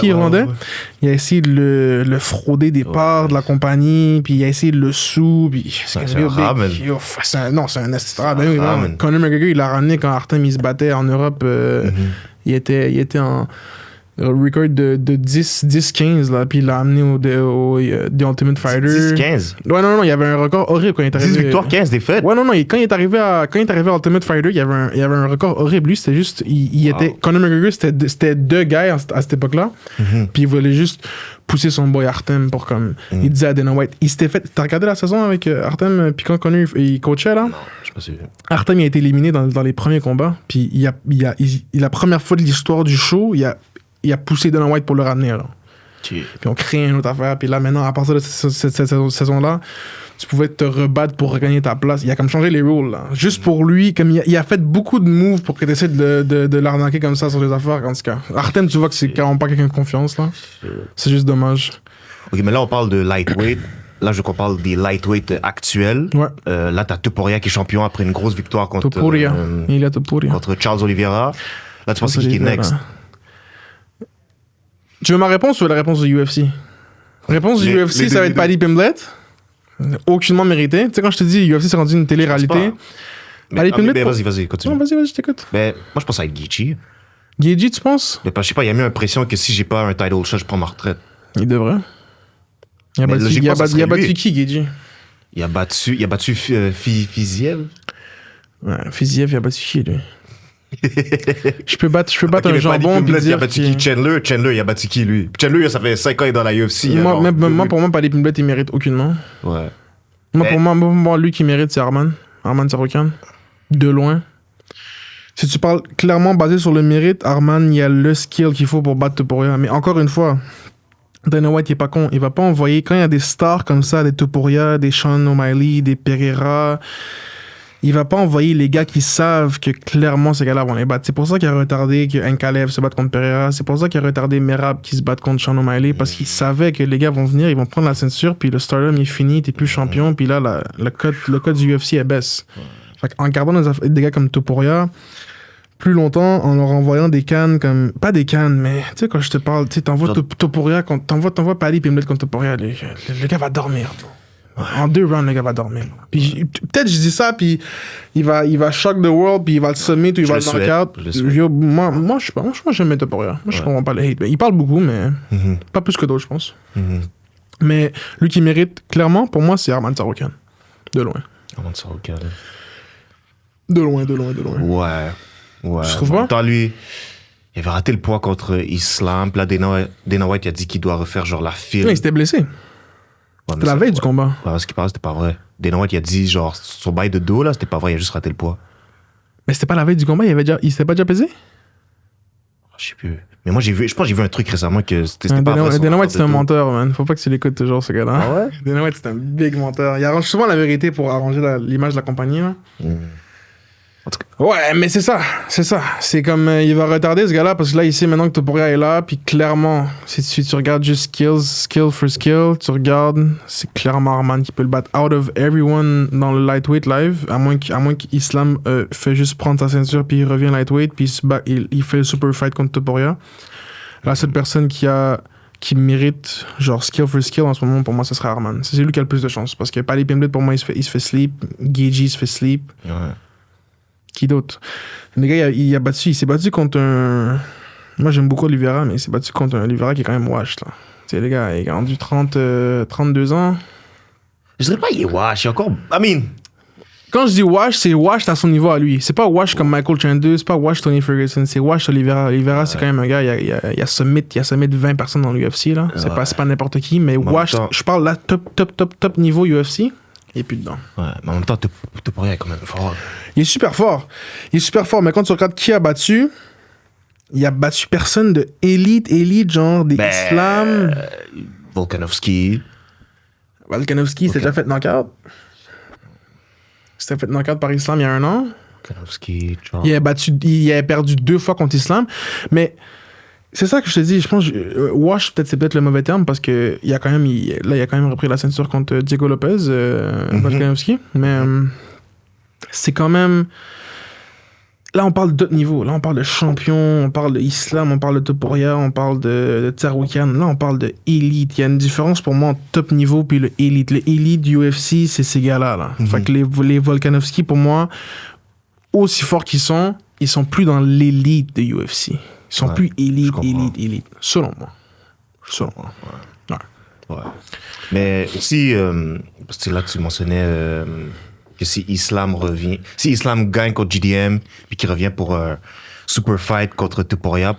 irlandais. Ouais. Il a essayé de le frauder des parts de la compagnie, puis il a essayé de le sous, puis C'est un ramen. c'est un estitrade. Conor McGregor, il l'a ramené quand Artem il se battait en Europe. Il était en record de 10-15, là, puis il l'a amené au The Ultimate Fighter. 10-15. Ouais, non, il y avait un record horrible quand il est arrivé. 10 victoires, 15 défaites. Ouais, non, quand il est arrivé à Ultimate Fighter, il y avait un record horrible. Lui, c'était juste, Conor McGregor, c'était deux gars à cette époque-là, puis il voulait juste pousser son boy Artem pour comme, il disait à Dana White, il s'était fait, t'as regardé la saison avec Artem, puis quand Conor, il coachait, là? Non, je sais pas si... Artem, il a été éliminé dans les premiers combats, puis la première fois de l'histoire du show, il a poussé Dana White pour le ramener, là. Puis on crée une autre affaire. Puis là, maintenant, à partir de cette saison-là, tu pouvais te rebattre pour regagner ta place. Il a comme changé les rules, là. Juste pour lui, comme il a fait beaucoup de moves pour que tu essaies de l'arnaquer comme ça sur les affaires, en tout cas. Artem, tu vois que c'est carrément pas quelqu'un de confiance, là. C'est juste dommage. Ok, mais là, on parle de lightweight. Là, je veux qu'on parle des lightweight actuels. Ouais. Là, t'as Topuria qui est champion après une grosse victoire contre... Topuria. Il a Topuria. Contre Charles Oliveira. Là, tu penses qui est next? Tu veux ma réponse ou la réponse du UFC? Réponse du UFC, ça va être Paddy Pimblett. Aucunement mérité. Tu sais, quand je te dis UFC, c'est rendu une télé-réalité. Paddy Pimblett. Vas-y, continue. Non, vas-y, je t'écoute. Mais moi, je pense à Gaethje. Gaethje, tu penses? Mais je sais pas, il a mis l'impression que si j'ai pas un title shot, je prends ma retraite. Il devrait. Il a battu qui, Gaethje? Il a battu Fiziev. Ouais, Fiziev, il a battu qui, lui? je peux battre un jambon puis dire il a battu qui? Chandler, il a battu qui, lui? Chandler, ça fait 5 ans qu'il est dans la UFC. Pour moi, Paddy Pimblett, il mérite aucunement. Ouais. Pour moi, lui qui mérite, c'est Arman Tsarukyan. De loin. Si tu parles clairement basé sur le mérite, Arman, il y a le skill qu'il faut pour battre Topuria. Mais encore une fois, Dana White, il est pas con. Il va pas envoyer, quand il y a des stars comme ça, des Topuria, des Sean O'Malley, des Pereira, il va pas envoyer les gars qui savent que clairement ces gars-là vont les battre. C'est pour ça qu'il a retardé que Ankalaev se batte contre Pereira. C'est pour ça qu'il a retardé Merab qui se batte contre Sean O'Malley, parce qu'il savait que les gars vont venir, ils vont prendre la ceinture, puis le stardom il est fini, t'es plus champion, puis là, le code du UFC est baisse. Fait en gardant des gars comme Topuria plus longtemps, en leur envoyant des cannes comme... Pas des cannes, mais tu sais, quand je te parle, tu sais, t'envoies Topuria, t'envoies Paddy Pimblett contre Topuria, le gars va dormir, bro. En 2 rounds, le gars va dormir. Puis peut-être je dis ça, puis il va shock the world, puis il va le submit ou il va le knock-out. Moi, je sais pas. Moi, j'aime Topuria. Moi, je comprends pas le hate. Il parle beaucoup, mais pas plus que d'autres, je pense. Mais lui qui mérite, clairement, pour moi, c'est Arman Tsarukyan. De loin. Arman Tsarukyan. De loin. Ouais. Tu trouves pas? Lui, il avait raté le poids contre Islam. Puis là, Dana White, il a dit qu'il doit refaire genre la file. Oui, il s'était blessé. C'était la veille du combat. Ouais, ce qu'il parle, c'était pas vrai. Dana White, il a dit, genre, son bail de dos, là, c'était pas vrai, il a juste raté le poids. Mais c'était pas la veille du combat, il s'était pas déjà pesé? Je sais plus. Mais moi, je pense que j'ai vu un truc récemment que c'était pas vrai. Dana White, c'est un menteur, man. Faut pas que tu l'écoutes toujours, ce gars-là. Ah ouais? Dana White, c'est un big menteur. Il arrange souvent la vérité pour arranger l'image de la compagnie, là. En tout cas. Ouais, mais c'est ça. C'est comme, il va retarder ce gars-là, parce que là, il sait maintenant que Topuria est là, puis clairement, si tu regardes juste skill for skill, tu regardes, c'est clairement Arman qui peut le battre. Out of everyone dans le lightweight live, à moins qu'Islam fait juste prendre sa ceinture, puis il revient lightweight, puis il fait le super fight contre Topuria. La seule personne qui mérite, genre, skill for skill en ce moment, pour moi, ce serait Arman. C'est lui qui a le plus de chance, parce que Paddy Pimblett, pour moi, il se fait sleep, Gaethje se fait sleep. Ouais. Qui d'autre? Le gars, il s'est battu contre un... Moi, j'aime beaucoup Oliveira, mais il s'est battu contre un Oliveira qui est quand même wash, là. Tu sais, les gars, il a rendu 32 ans. Je dirais pas il est wash, il est encore... Quand je dis wash, c'est wash à son niveau à lui. C'est pas wash comme Michael Chandler, c'est pas wash Tony Ferguson, c'est wash Oliveira. Oliveira, c'est quand même un gars, il a summit 20 personnes dans l'UFC, là. C'est pas n'importe qui, mais wash, je parle là, top niveau UFC. Il est plus dedans. Ouais, mais en même temps, Topuria est quand même fort. Il est super fort. Mais quand tu regardes qui a battu, il a battu personne de élite, genre des Islam. Volkanovski. Volkanovski, s'était déjà fait knock-out. C'était fait knock-out par Islam il y a 1 an. Volkanovski, genre. Il avait perdu 2 fois contre Islam. Mais c'est ça que je te dis. Je pense wash, c'est peut-être le mauvais terme parce que il a quand même repris la ceinture contre Diego Lopez, Volkanovski. Mais c'est quand même. Là, on parle d'autres niveaux. Là, on parle de champion, on parle d'Islam, on parle de Topuria, on parle de Tsarukyan. Là, on parle de élite. Il y a une différence pour moi entre top niveau puis le élite. Le élite du UFC, c'est ces gars-là. Là. Fait que les Volkanovski, pour moi, aussi forts qu'ils sont plus dans l'élite de UFC. Ils sont plus élite. Selon moi. Ouais. Mais aussi, parce que là, tu mentionnais que si Islam gagne contre GDM, puis qu'il revient pour un super fight contre Topuria,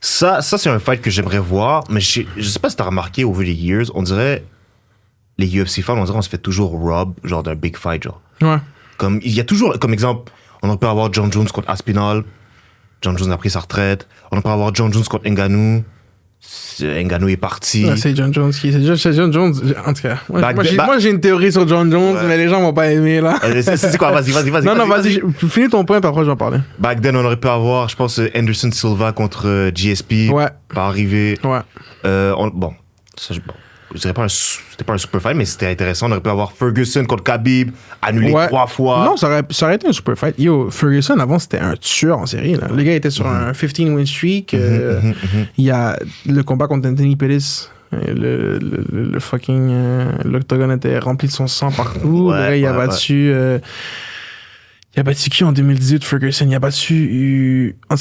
ça c'est un fight que j'aimerais voir, mais je sais pas si t'as remarqué over the years, on dirait, les UFC fans, on se fait toujours rob, genre d'un big fight, genre. Ouais. Comme, il y a toujours, comme exemple, on peut avoir John Jones contre Aspinall, John Jones a pris sa retraite, on peut avoir John Jones contre Ngannou, Ngannou est parti. Ouais, c'est John Jones c'est John Jones, en tout cas. Moi, j'ai une théorie sur John Jones, mais les gens vont pas aimer, là. C'est quoi? Vas-y. Non, vas-y. Finis ton point, puis après, je vais en parler. Back then, on aurait pu avoir, je pense, Anderson Silva contre GSP. Ouais. Pas arrivé. Ouais. Je dirais pas c'était pas un super fight, mais c'était intéressant. On aurait pu avoir Ferguson contre Khabib, annulé 3 fois. Non, ça aurait été un super fight. Yo, Ferguson, avant, c'était un tueur en série. Là. Le gars était sur un 15-win streak. Il y a le combat contre Anthony Pettis. Le fucking... l'octogone était rempli de son sang partout. Le gars, il a battu... il a battu qui en 2018, Ferguson? En tout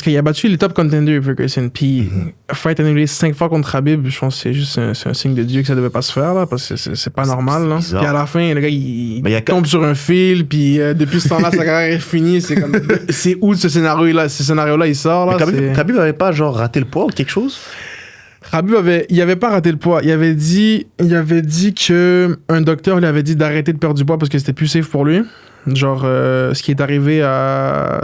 cas, il a battu les top contenders, Ferguson. Puis, fight annulé 5 fois contre Khabib, je pense que c'est juste un signe de Dieu que ça devait pas se faire, là, parce que c'est pas normal. Là. Puis à la fin, le gars, il tombe sur un fil, puis depuis ce temps-là, sa carrière est finie. C'est comme... c'est où ce scénario-là? Ce scénario-là, il sort, là. Khabib avait pas, genre, raté le poids ou quelque chose? Khabib il avait pas raté le poids. Il avait dit que un docteur lui avait dit d'arrêter de perdre du poids parce que c'était plus safe pour lui. Genre, ce qui est arrivé à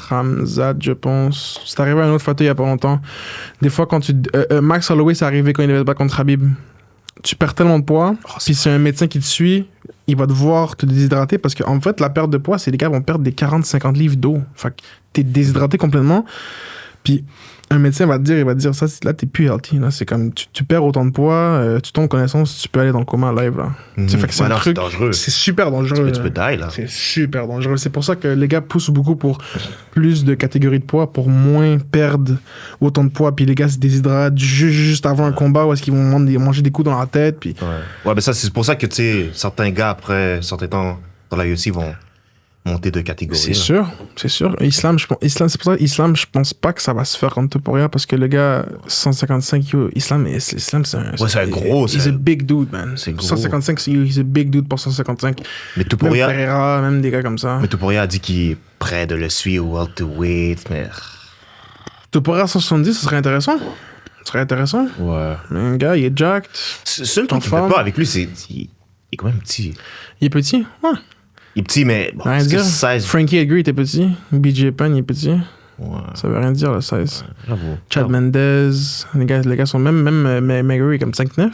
Khamzat, je pense. C'est arrivé à un autre photo il y a pas longtemps. Des fois, quand Max Holloway, c'est arrivé quand il avait pas contre Khabib. Tu perds tellement de poids, puis c'est un médecin qui te suit, il va devoir te déshydrater parce qu'en fait, la perte de poids, c'est les gars vont perdre des 40-50 livres d'eau. Fait que t'es déshydraté complètement. Puis un médecin va te dire ça, là t'es plus healthy, là c'est comme tu perds autant de poids, tu tombes connaissance, tu peux aller dans le coma live là. Fait que c'est un truc, c'est dangereux. c'est super dangereux. Tu peux die là. C'est super dangereux. C'est pour ça que les gars poussent beaucoup pour plus de catégories de poids pour moins perdre autant de poids. Puis les gars se déshydratent juste avant un combat où est-ce qu'ils vont manger des coups dans la tête. Puis ouais, mais ça c'est pour ça que tu sais certains gars après un certain temps dans la UFC vont monter de catégorie. C'est sûr. Islam, c'est pour ça Islam, je pense pas que ça va se faire contre Topuria parce que le gars, 155, Islam, c'est un... Ouais, c'est un gros. He's a big dude, man. C'est gros. 155, he's a big dude pour 155. Mais Topuria... Même Pereira, même des gars comme ça. Mais Topuria a dit qu'il est prêt de le suivre au welterweight, mais... Topuria 170, ce serait intéressant. Ouais. Mais un gars, il est jacked. Le seul truc qui me fait peur avec lui, c'est... Il est quand même petit. Il est petit? Ouais. Il est petit, mais bon, rien dire. 16... Frankie Edgar était petit. BJ Penn, il est petit. Ouais. Ça veut rien dire, le 16. Ouais, j'avoue. Chad Mendez. Les gars sont même McGregor est comme 5'9".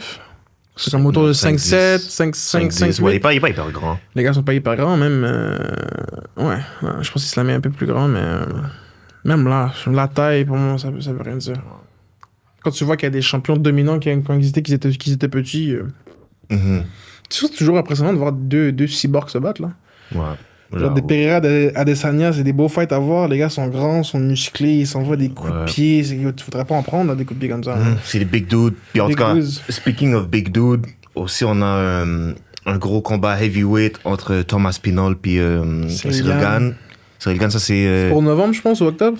C'est comme autour de 5'7", 5'8". Ouais, il est pas hyper grand. Les gars sont pas hyper grands, même... ouais, je pense qu'il se la met un peu plus grand, mais... même là, la taille, pour moi, ça veut rien dire. Quand tu vois qu'il y a des champions dominants qui existaient, qu'ils étaient petits... C'est toujours impressionnant de voir deux cyborgs se battre, là. Ouais. Genre des Pereira, Adesanya, c'est des beaux fights à voir. Les gars sont grands, sont musclés, ils s'envoient des coups de pied. Tu voudrais pas en prendre, là, des coups de pied comme ça. C'est des big dudes. Puis en tout cas, speaking of big dudes, aussi on a un gros combat heavyweight entre Thomas Aspinall puis Cyril Gane. Cyril Gane, ça c'est... pour novembre, je pense, ou octobre?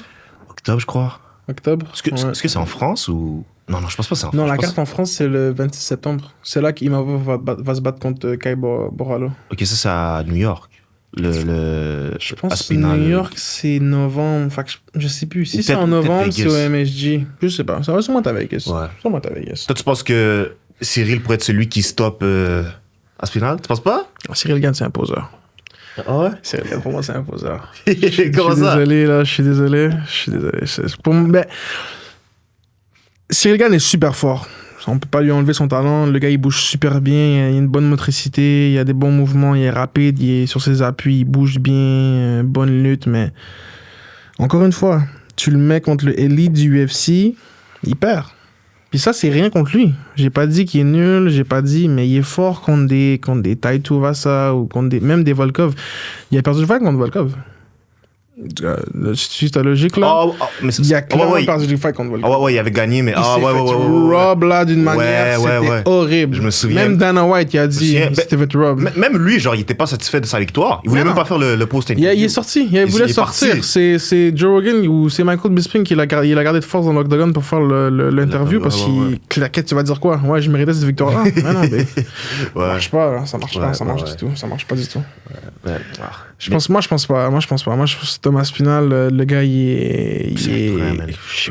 Octobre, je crois. Octobre. Est-ce que c'est en France ou... Non, je pense pas que c'est en France. Non, la carte en France, c'est le 26 septembre. C'est là qu'Imavov va se battre contre Kai Borralho. Ok, ça, c'est à New York. Je pense que New York, c'est novembre. Enfin, je sais plus. Si c'est en novembre, c'est au MSG. Je sais pas. Ça va sûrement être à Vegas. Ouais. Sûrement être à Vegas. Toi, tu penses que Cyril pourrait être celui qui stoppe Aspinall, tu penses pas? Cyril Gane, c'est un poseur. Ah ouais? Cyril Gane, pour moi, c'est un poseur. Comment ça? Je suis désolé. Cyril Gane est super fort. On peut pas lui enlever son talent. Le gars, il bouge super bien. Il a une bonne motricité. Il a des bons mouvements. Il est rapide. Il est sur ses appuis. Il bouge bien. Bonne lutte. Mais encore une fois, tu le mets contre le élite du UFC, il perd. Puis ça, c'est rien contre lui. J'ai pas dit qu'il est nul. J'ai pas dit, mais il est fort contre des Tai Tuivasa ou contre même des Volkov. Il a perdu le fight contre Volkov. C'est ta logique là. Mais il a clairement perdu le fight contre Volkov. Ouais, il avait gagné, mais il s'est fait rob là d'une manière, c'était horrible. Je me souviens. Même Dana White qui a dit il s'était fait rob. Même lui, genre, il était pas satisfait de sa victoire. Il voulait même pas faire le post-interview. Il est sorti, il voulait sortir. C'est Joe Rogan ou c'est Michael Bisping qui l'a gardé de force dans l'octogone pour faire l'interview parce qu'il claquait. Tu vas dire quoi? Ouais, je méritais cette victoire là. Mais non, mais ça marche pas, ça marche pas, ça marche pas du tout. Moi, je pense pas. Moi, je pense Thomas Aspinall, le gars,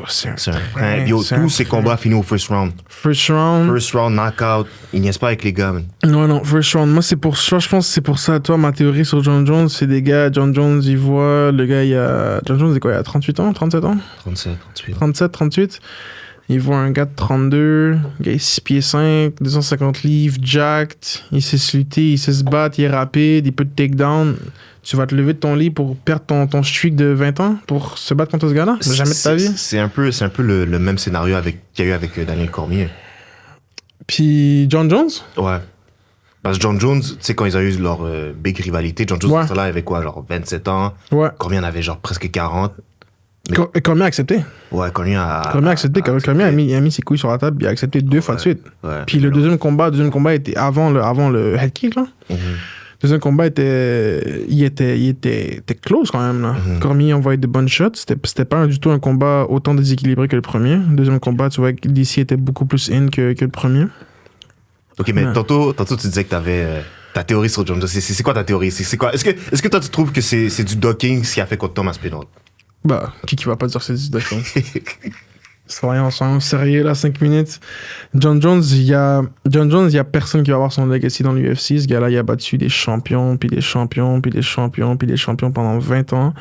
c'est un frein. Yo, tous ses combats finis au first round. First round, knockout. Il niaise pas avec les gars, man. Non, first round. Moi, je pense que c'est pour ça. Toi, ma théorie sur John Jones, c'est des gars, John Jones, il voit, le gars, John Jones, c'est quoi, il a 38 ans, 37 ans? 37, 38. Il voit un gars de 32, un gars 6 pieds 5, 250 livres, jacked, il sait se lutter, il sait se battre, il est rapide, il peut te take down. Tu vas te lever de ton lit pour perdre ton streak de 20 ans pour se battre contre ce gars-là? Jamais de ta vie. C'est un peu le même scénario qu'il y a eu avec Daniel Cormier. Puis John Jones? Ouais. Parce que John Jones, tu sais, quand ils ont eu leur big rivalité, John Jones était là avec quoi, genre 27 ans? Ouais. Cormier en avait genre presque 40. Cormier a accepté. Ouais, Cormier a accepté. Cormier a mis ses couilles sur la table, il a accepté 2 fois de suite. Ouais, puis le deuxième combat était avant le head kick, là. Le deuxième combat était close quand même, là. Cormier envoyait des bonnes shots. C'était pas du tout un combat autant déséquilibré que le premier. Le deuxième combat, tu vois, DC était beaucoup plus in que le premier. Ok, mais tantôt, tu disais que t'avais ta théorie sur John Jones. C'est quoi ta théorie? C'est quoi? Est-ce que toi, tu trouves que c'est du docking ce qu'il a fait contre Thomas Aspinall? Bah, qui va pas dire que c'est du docking? Soyons sérieux là, 5 minutes. John Jones, il y a personne qui va avoir son legacy dans l'UFC. Ce gars-là, il a battu des champions, puis des champions, puis des champions, puis des champions pendant 20 ans.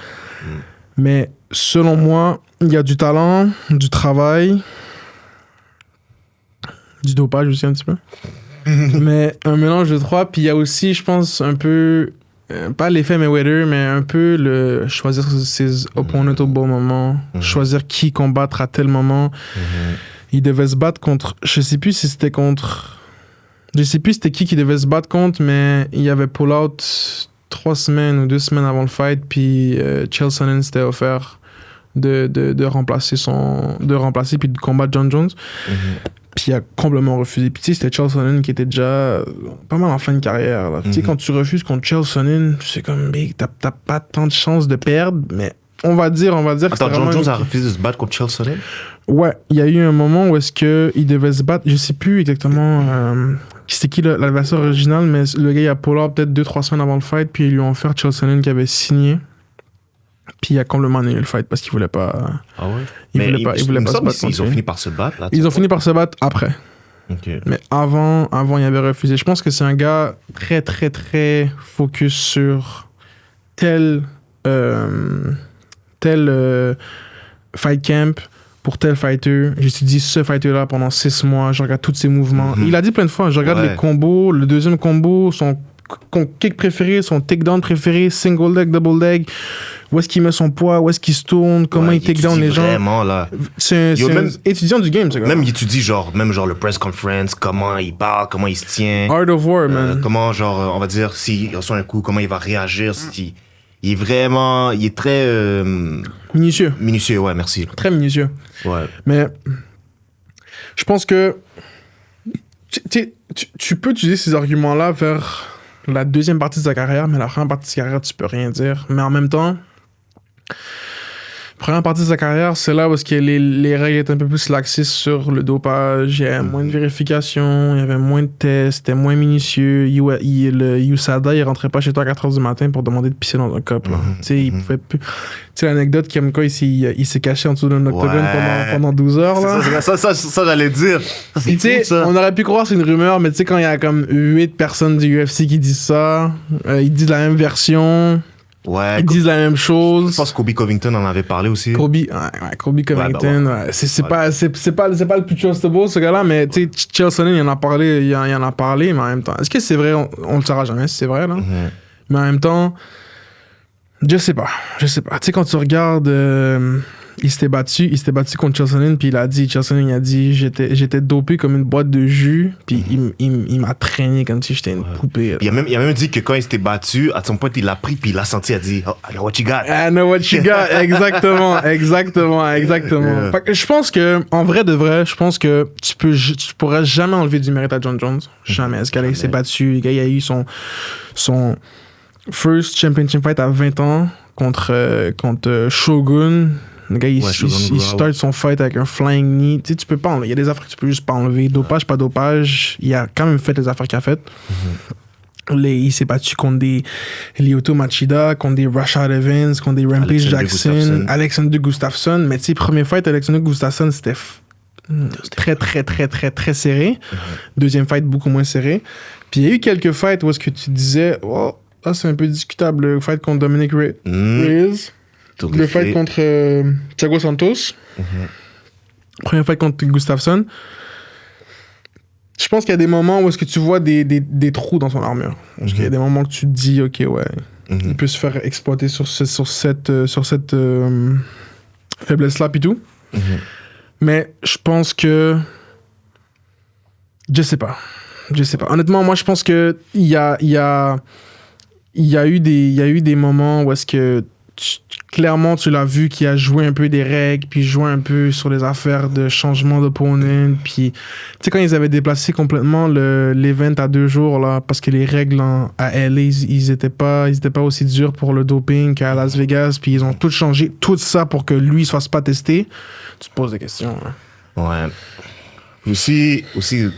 Mais selon moi, il y a du talent, du travail, du dopage aussi un petit peu. Mais un mélange de trois. Puis il y a aussi, je pense, un peu... pas l'effet Mayweather, mais un peu le choisir ses opponents au bon moment, choisir qui combattre à tel moment. Il devait se battre contre... Je sais plus c'était qui devait se battre contre, mais il y avait pull-out 3 semaines ou 2 semaines avant le fight, puis Chael Sonnen s'était offert de remplacer puis de combattre John Jones. Puis il a complètement refusé. Puis tu sais, c'était Chael Sonnen qui était déjà pas mal en fin de carrière. Tu sais, quand tu refuses contre Chael Sonnen, c'est comme, big, t'as pas tant de chances de perdre, mais on va dire Attends, John Jones a refusé de se battre contre Chael Sonnen? Ouais, il y a eu un moment où est-ce qu'il devait se battre, je sais plus exactement c'était qui l'adversaire original, mais le gars il a pull up peut-être 2-3 semaines avant le fight, puis ils lui ont offert Chael Sonnen qui avait signé. Puis il a complètement annulé le fight parce qu'il voulait pas. Ah ouais? Il voulait pas se battre. Ils ont fini par se battre là. Ils ont fini par se battre après. Okay. Mais avant, il avait refusé. Je pense que c'est un gars très, très, très focus sur tel fight camp pour tel fighter. J'étudie ce fighter-là pendant 6 mois. Je regarde tous ses mouvements. Il a dit plein de fois, je regarde les combos, le deuxième combo, son kick préféré, son takedown préféré, single leg, double leg, où est-ce qu'il met son poids, où est-ce qu'il se tourne, comment il take down les gens. Vraiment, là. C'est un étudiant du game, ce gars. Même il étudie genre le press conference, comment il parle, comment il se tient. Art of War, man. Comment, genre, on va dire, s'il reçoit un coup, comment il va réagir. Il est très... minutieux. Minutieux, ouais, merci. Très minutieux. Ouais. Mais je pense que tu peux utiliser ces arguments-là vers la deuxième partie de sa carrière, mais la première partie de sa carrière, tu peux rien dire. Mais en même temps, Première partie de sa carrière, c'est là où que les règles étaient un peu plus laxistes sur le dopage. Il y avait moins de vérifications, il y avait moins de tests, c'était moins minutieux. Le USADA, il rentrait pas chez toi à 4h du matin pour demander de pisser dans un cup. Tu sais, il pouvait plus. Tu sais, l'anecdote comme quoi il s'est caché en dessous d'un octogone pendant 12 heures. Là. Ça, j'allais dire. Tu sais, on aurait pu croire c'est une rumeur, mais tu sais, quand il y a comme 8 personnes du UFC qui disent ça, ils disent la même version. Ouais, ils disent la même chose. Je pense que Kobe Covington en avait parlé aussi. Kobe Covington, ouais. C'est pas le plus trustable ce gars-là, mais tu sais, Chael Sonnen, il en a parlé, mais en même temps, est-ce que c'est vrai? On le saura jamais si c'est vrai, là. Mais en même temps, je sais pas. Tu sais, quand tu regardes, il s'était battu contre Chael Sonnen, puis Chael Sonnen, il a dit, j'étais dopé comme une boîte de jus, puis il m'a traîné comme si j'étais une poupée. Puis il a même dit que quand il s'était battu, à son point, il l'a pris, puis il l'a senti, il a dit, oh, I know what you got. I know what you got, exactement. Fait que je pense que, en vrai de vrai, je pense que tu pourras jamais enlever du mérite à John Jones. Jamais. Ce gars-là, il s'est battu, le gars, il a eu son first championship fight à 20 ans contre Shogun. Le gars, il start son fight avec un flying knee. Tu sais, tu peux pas enlever. Il y a des affaires que tu peux juste pas enlever. Dopage, pas dopage. Il a quand même fait les affaires qu'il a faites. Il s'est battu contre des Lyoto Machida, contre des Rashad Evans, contre des Rampage Jackson, Alexander Gustafsson. Mais tu sais, premier fight, Alexander Gustafsson, c'était très, très, très, très, très serré. Deuxième fight, beaucoup moins serré. Puis il y a eu quelques fights où est-ce que tu disais, oh, ça c'est un peu discutable. Le fight contre Dominic Reyes. Le fight contre Thiago Santos. Premier fight contre Gustafsson. Je pense qu'il y a des moments où est-ce que tu vois des trous dans son armure. Parce qu'il y a des moments que tu te dis, OK, ouais, il peut se faire exploiter sur cette faiblesse-là pis tout. Mais je pense que... Je sais pas. Honnêtement, moi, je pense que il y a eu des moments où est-ce que clairement, tu l'as vu qu'il a joué un peu des règles, puis joué un peu sur les affaires de changement d'opponent. Puis, tu sais, quand ils avaient déplacé complètement l'event à 2 jours, là, parce que les règles à LA, ils étaient pas aussi durs pour le doping qu'à Las Vegas, puis ils ont tout changé, tout ça pour que lui ne se fasse pas tester. Tu te poses des questions. Hein. Ouais. Aussi j'ai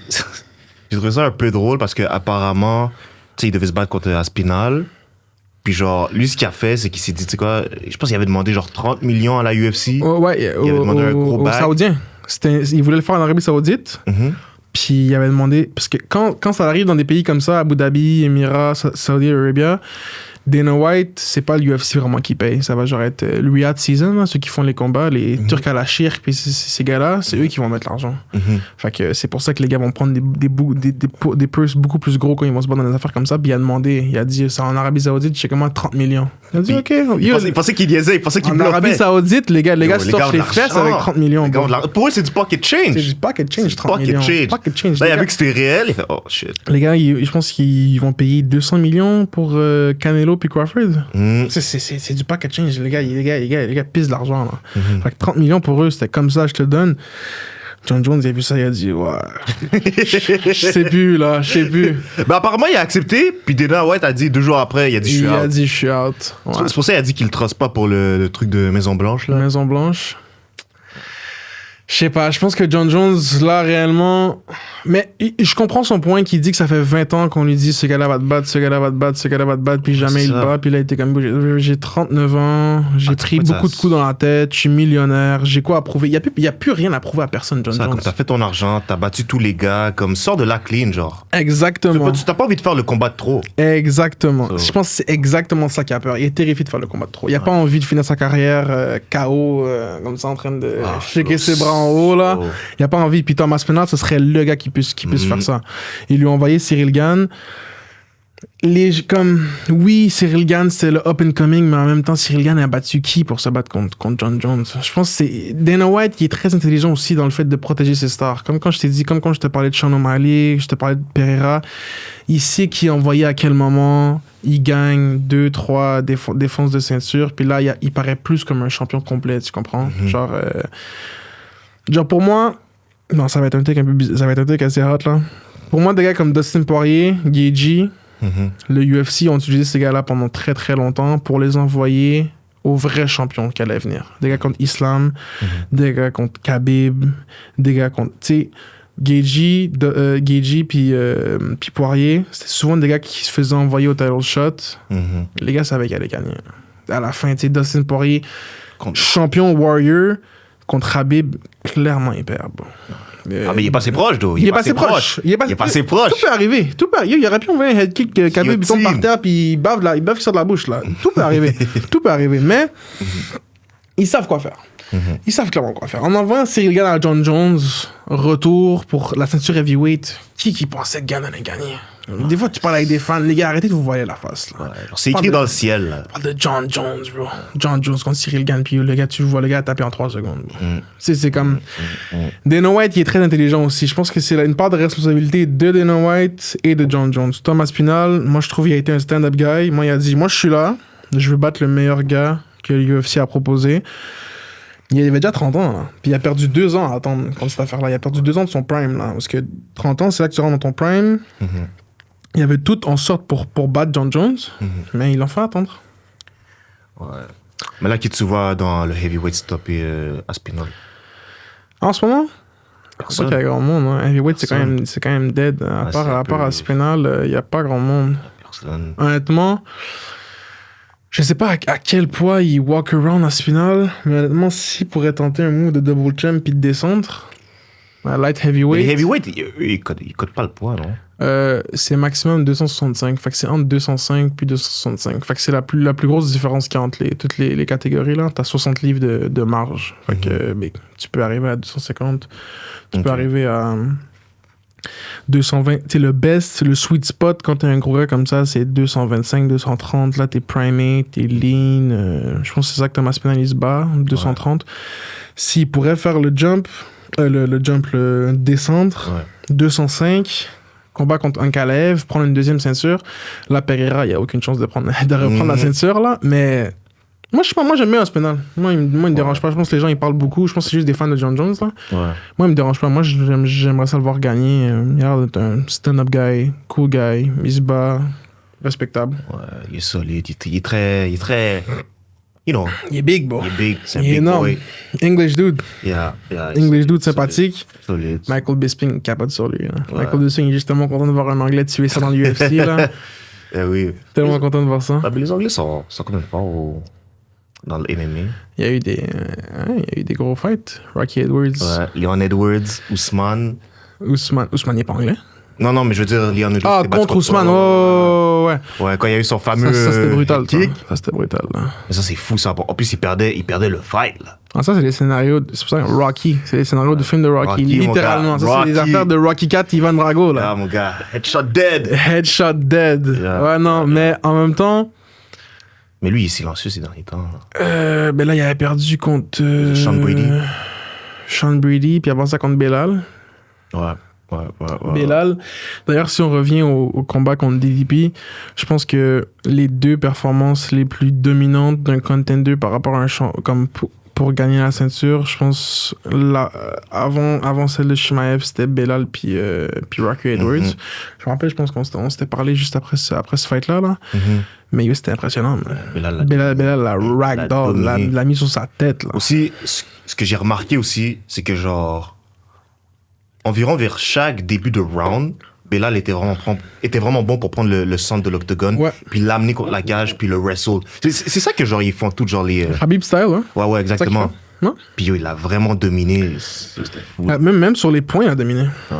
trouvé ça un peu drôle parce qu'apparemment, tu sais, il devait se battre contre Aspinall. Puis genre, lui, ce qu'il a fait, c'est qu'il s'est dit, tu sais quoi, je pense qu'il avait demandé genre 30 millions à la UFC. Ouais, il avait demandé un gros bac. Saoudien. Il voulait le faire en Arabie Saoudite. Puis il avait demandé, parce que quand ça arrive dans des pays comme ça, Abu Dhabi, Émirats, Saudi Arabia, Dana White, c'est pas l'UFC vraiment qui paye. Ça va genre être le Riyadh Season, ceux qui font les combats, les Turcs à la Shirk, puis ces gars-là, c'est eux qui vont mettre l'argent. Fait que c'est pour ça que les gars vont prendre des purses beaucoup plus gros quand ils vont se battre dans des affaires comme ça. Puis il a dit, ça en Arabie Saoudite, je sais comment 30 millions. Il a dit, OK. Il pensait qu'il niaisait, il pensait qu'il bluffait. En Arabie Saoudite, les gars sortent les fesses avec 30 millions. Pour eux, c'est du pocket change. C'est du pocket change, 30 millions. Pocket change. Là, il a vu que c'était réel, il fait, oh shit. Les gars, je pense qu'ils vont payer 200 millions pour Canelo puis Crawford. C'est du pocket change. Les gars pissent de l'argent. Là. Fait que 30 millions pour eux, c'était comme ça, je te donne. John Jones, il a vu ça, il a dit, ouais. Je sais plus. Ben, apparemment, il a accepté, puis Dana White a dit 2 jours après, il a dit, je suis out. Ouais. C'est pour ça qu'il a dit qu'il ne trosse pas pour le truc de Maison-Blanche. Maison-Blanche. Je sais pas, je pense que John Jones, là, réellement... Mais je comprends son point qui dit que ça fait 20 ans qu'on lui dit ce gars-là va te battre, puis jamais il bat. Puis là, il était comme, j'ai 39 ans, j'ai pris beaucoup de coups dans la tête, je suis millionnaire, j'ai quoi à prouver? Il y a plus rien à prouver à personne, John Jones. Comme t'as fait ton argent, t'as battu tous les gars, comme sors de là clean, genre. Exactement. Tu t'as pas envie de faire le combat de trop. Exactement. Je pense que c'est exactement ça qu'il a peur. Il est terrifié de faire le combat de trop. Il a pas envie de finir sa carrière KO, comme ça, en train de shaker ses bras en haut, là. Il a pas envie. Puis Thomas Aspinall, ce serait le gars qui puisse faire ça. Ils lui ont envoyé Cyril Gane. Oui, Cyril Gane, c'est le up and coming, mais en même temps, Cyril Gane a battu qui pour se battre contre John Jones? Je pense que c'est Dana White qui est très intelligent aussi dans le fait de protéger ses stars. Comme quand je t'ai dit, comme quand je te parlais de Sean O'Malley, je te parlais de Pereira, il sait qui envoyer à quel moment, il gagne 2, 3 défenses de ceinture, puis là, il paraît plus comme un champion complet, tu comprends? Genre pour moi, non, ça va être un truc un peu bizarre, ça va être un truc assez hot, là. Pour moi, des gars comme Dustin Poirier, Gaethje, le UFC ont utilisé ces gars-là pendant très très longtemps pour les envoyer aux vrais champions qui allaient venir. Des gars contre Islam, des gars contre Khabib, des gars contre... Tu sais, Gaethje puis Poirier, c'était souvent des gars qui se faisaient envoyer au title shot. Les gars savaient qu'ils allaient gagner. À la fin, tu sais, Dustin Poirier, champion Warrior, contre Khabib, clairement, il perd. Mais il est passé proche, d'où. Il est passé proche. Il est passé proche. Tout peut arriver. Il aurait pu envoyer un head kick, Khabib tombe par terre, puis il bave qui sort de la bouche. Là. Tout peut arriver. Tout peut arriver. Mais ils savent quoi faire. Ils savent clairement quoi faire. En envoyant Cyril Gane à John Jones, retour pour la ceinture heavyweight, qui pensait que Gane allait gagner? Des fois, tu parles avec des fans, les gars, arrêtez de vous voir la face. Là. Ouais, c'est écrit dans le ciel. Là. Parle de John Jones, bro. John Jones contre Cyril Gane, puis le gars, tu vois le gars taper en 3 secondes. C'est comme... Dana White, il est très intelligent aussi. Je pense que c'est une part de responsabilité de Dana White et de John Jones. Thomas Spinal, moi, je trouve qu'il a été un stand-up guy. Moi, il a dit, moi, je suis là, je veux battre le meilleur gars que l'UFC a proposé. Il avait déjà 30 ans, là. Puis il a perdu 2 ans à attendre contre cette affaire-là. Il a perdu 2 ans de son prime, là. Parce que 30 ans, c'est là que tu rentres dans ton prime. Il y avait tout en sorte pour battre John Jones, mais il l'en fait attendre. Ouais. Mais là, qui tu vois dans le heavyweight stopper Aspinall? En ce moment? C'est pas qu'il y a grand monde. Hein. Heavyweight, c'est quand même dead. À part Aspinall, il n'y a pas grand monde. Personne. Honnêtement... Je sais pas à quel poids il walk around à Spinal, mais honnêtement, s'il pourrait tenter un move de double champ puis de descendre, light heavyweight. Mais les heavyweight, il code pas le poids, non? C'est maximum 265. Fait que c'est entre 205 puis 265. Fait que c'est la plus grosse différence qu'il y a entre toutes les catégories, là. T'as 60 livres de marge. Fait que tu peux arriver à 250. Tu peux arriver à 220. Tu sais, le best, le sweet spot quand t'es un gros gars comme ça, c'est 225, 230. Là, t'es primé, t'es lean. Je pense que c'est ça que Thomas Spinal, il se bat, 230. Ouais. S'il pourrait faire le jump, le descendre, 205, combat contre Ankalaev, prendre une deuxième ceinture. Là, Pereira, il n'y a aucune chance de reprendre la ceinture, là. Mais moi, je sais pas, moi, j'aime bien Aspinall. Moi, il me dérange pas. Je pense que les gens, ils parlent beaucoup. Je pense que c'est juste des fans de John Jones, là. Ouais. Moi, il me dérange pas. Moi, j'aimerais ça le voir gagner. Il a l'air d'être un stand-up guy, cool guy. Il se bat, respectable. Ouais, il est solide. Il est très... You know. Il est big, bro. Il est big. C'est un big énorme. Boy. English dude. Yeah, English dude sympathique. Solide. Michael Bisping capote sur lui. Hein. Ouais. Michael Bisping est justement content de voir un Anglais tuer ça dans l'UFC, là. Oui. Tellement content de voir ça. Ah, mais les Anglais sont quand même forts dans le MMA. Il y a eu des gros fights. Rocky Edwards. Ouais. Leon Edwards, Ousmane. Ousmane n'est pas anglais? Non, mais je veux dire, Leon Edwards. Ah, contre Ousmane, ouais. Ouais, quand il y a eu son fameux. Ça c'était brutal. Ça, c'était brutal. Là. Mais ça, c'est fou, ça. En plus, il perdait le fight, là. Ah, ça, c'est les scénarios. C'est pour ça que Rocky. C'est les scénarios du film de Rocky. Littéralement. Ça, c'est les affaires de Rocky 4, Ivan Drago, là. Ah, mon gars. Headshot dead. Headshot dead. Yeah. Ouais, non, mais en même temps. Mais lui, il est silencieux ces derniers temps. Ben là, il avait perdu contre. Sean Brady, puis avant ça contre Belal. Ouais. Belal. D'ailleurs, si on revient au combat contre DDP, je pense que les 2 performances les plus dominantes d'un contender par rapport à un comme pour gagner la ceinture, je pense avant celle de Chimaev, c'était Belal puis Rocky Edwards. Je me rappelle, je pense qu'on s'était parlé juste après ce fight-là. Là. Mais c'était impressionnant. Belal la ragdoll, l'a mis sur sa tête. Là. Aussi, ce que j'ai remarqué aussi, c'est que genre environ vers chaque début de round, Belal était vraiment bon pour prendre le centre de l'octogone, puis l'amener contre la cage, puis le wrestle. C'est ça que genre ils font tout genre les... Habib style, hein? Ouais, exactement. Puis il a vraiment dominé. C'était fou. Même sur les points, il a dominé. Ouais.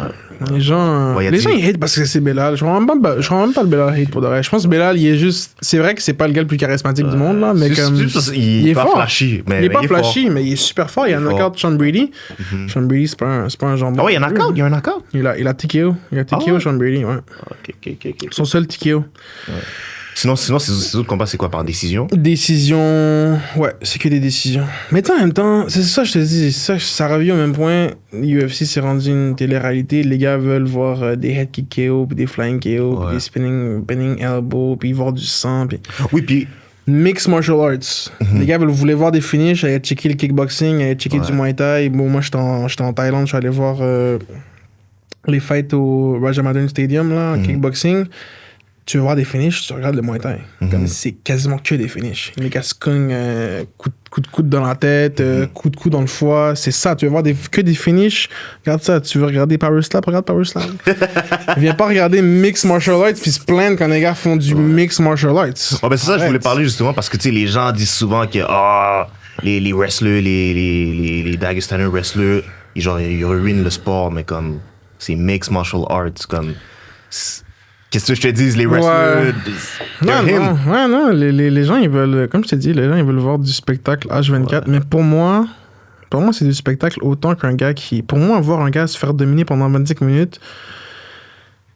Les gens, ils hate parce que c'est Belal. Je ne comprends même pas le Belal hate pour de vrai. Je pense que Belal, il est juste... C'est vrai que c'est pas le gars le plus charismatique du monde, là, mais comme... Il est pas fort. Flashy. Il est pas flashy, mais il est super fort. Il y a un knockout Sean Brady. Sean Brady, c'est pas un jambon. Ah ouais, il y a un knockout. Il a TKO. Il a TKO Sean Brady, ouais. Ok. Son seul TKO. Ouais. Sinon, ces autres combats, c'est quoi, par décision? Décision... Ouais, c'est que des décisions. Mais en même temps, c'est ça, je te dis, ça revient au même point. UFC s'est rendu une télé-réalité. Les gars veulent voir des head kick KO, puis des flying KO, puis des spinning elbow, puis voir du sang. Puis... Oui, puis... Mixed martial arts. Les gars voulaient voir des finishes, aller checker le kickboxing, aller checker du Muay Thai. Bon, moi, j'étais en Thaïlande, je suis allé voir les fights au Rajamadan Stadium, là, kickboxing. tu veux voir des finishes, tu regardes le Muay Thai. Comme c'est quasiment que des finishes. Les gars se cognent coup de coude dans la tête, coup de coude dans le foie. C'est ça, tu veux voir que des finishes. Regarde ça. Tu veux regarder Power Slap, regarde Power Slap. Viens pas regarder Mixed Martial Arts puis se plaindre quand les gars font du Mixed Martial Arts. Ben c'est ça, je voulais parler justement parce que tu sais, les gens disent souvent que les wrestlers, les Dagestanais wrestlers, ils ruinent le sport, mais comme c'est Mixed Martial Arts. Comme. Qu'est-ce que je te dis, les wrestlers? Non, les gens, ils veulent, comme je t'ai dit, les gens, ils veulent voir du spectacle H24. Mais pour moi, c'est du spectacle autant qu'un gars qui. Pour moi, voir un gars se faire dominer pendant 25 minutes,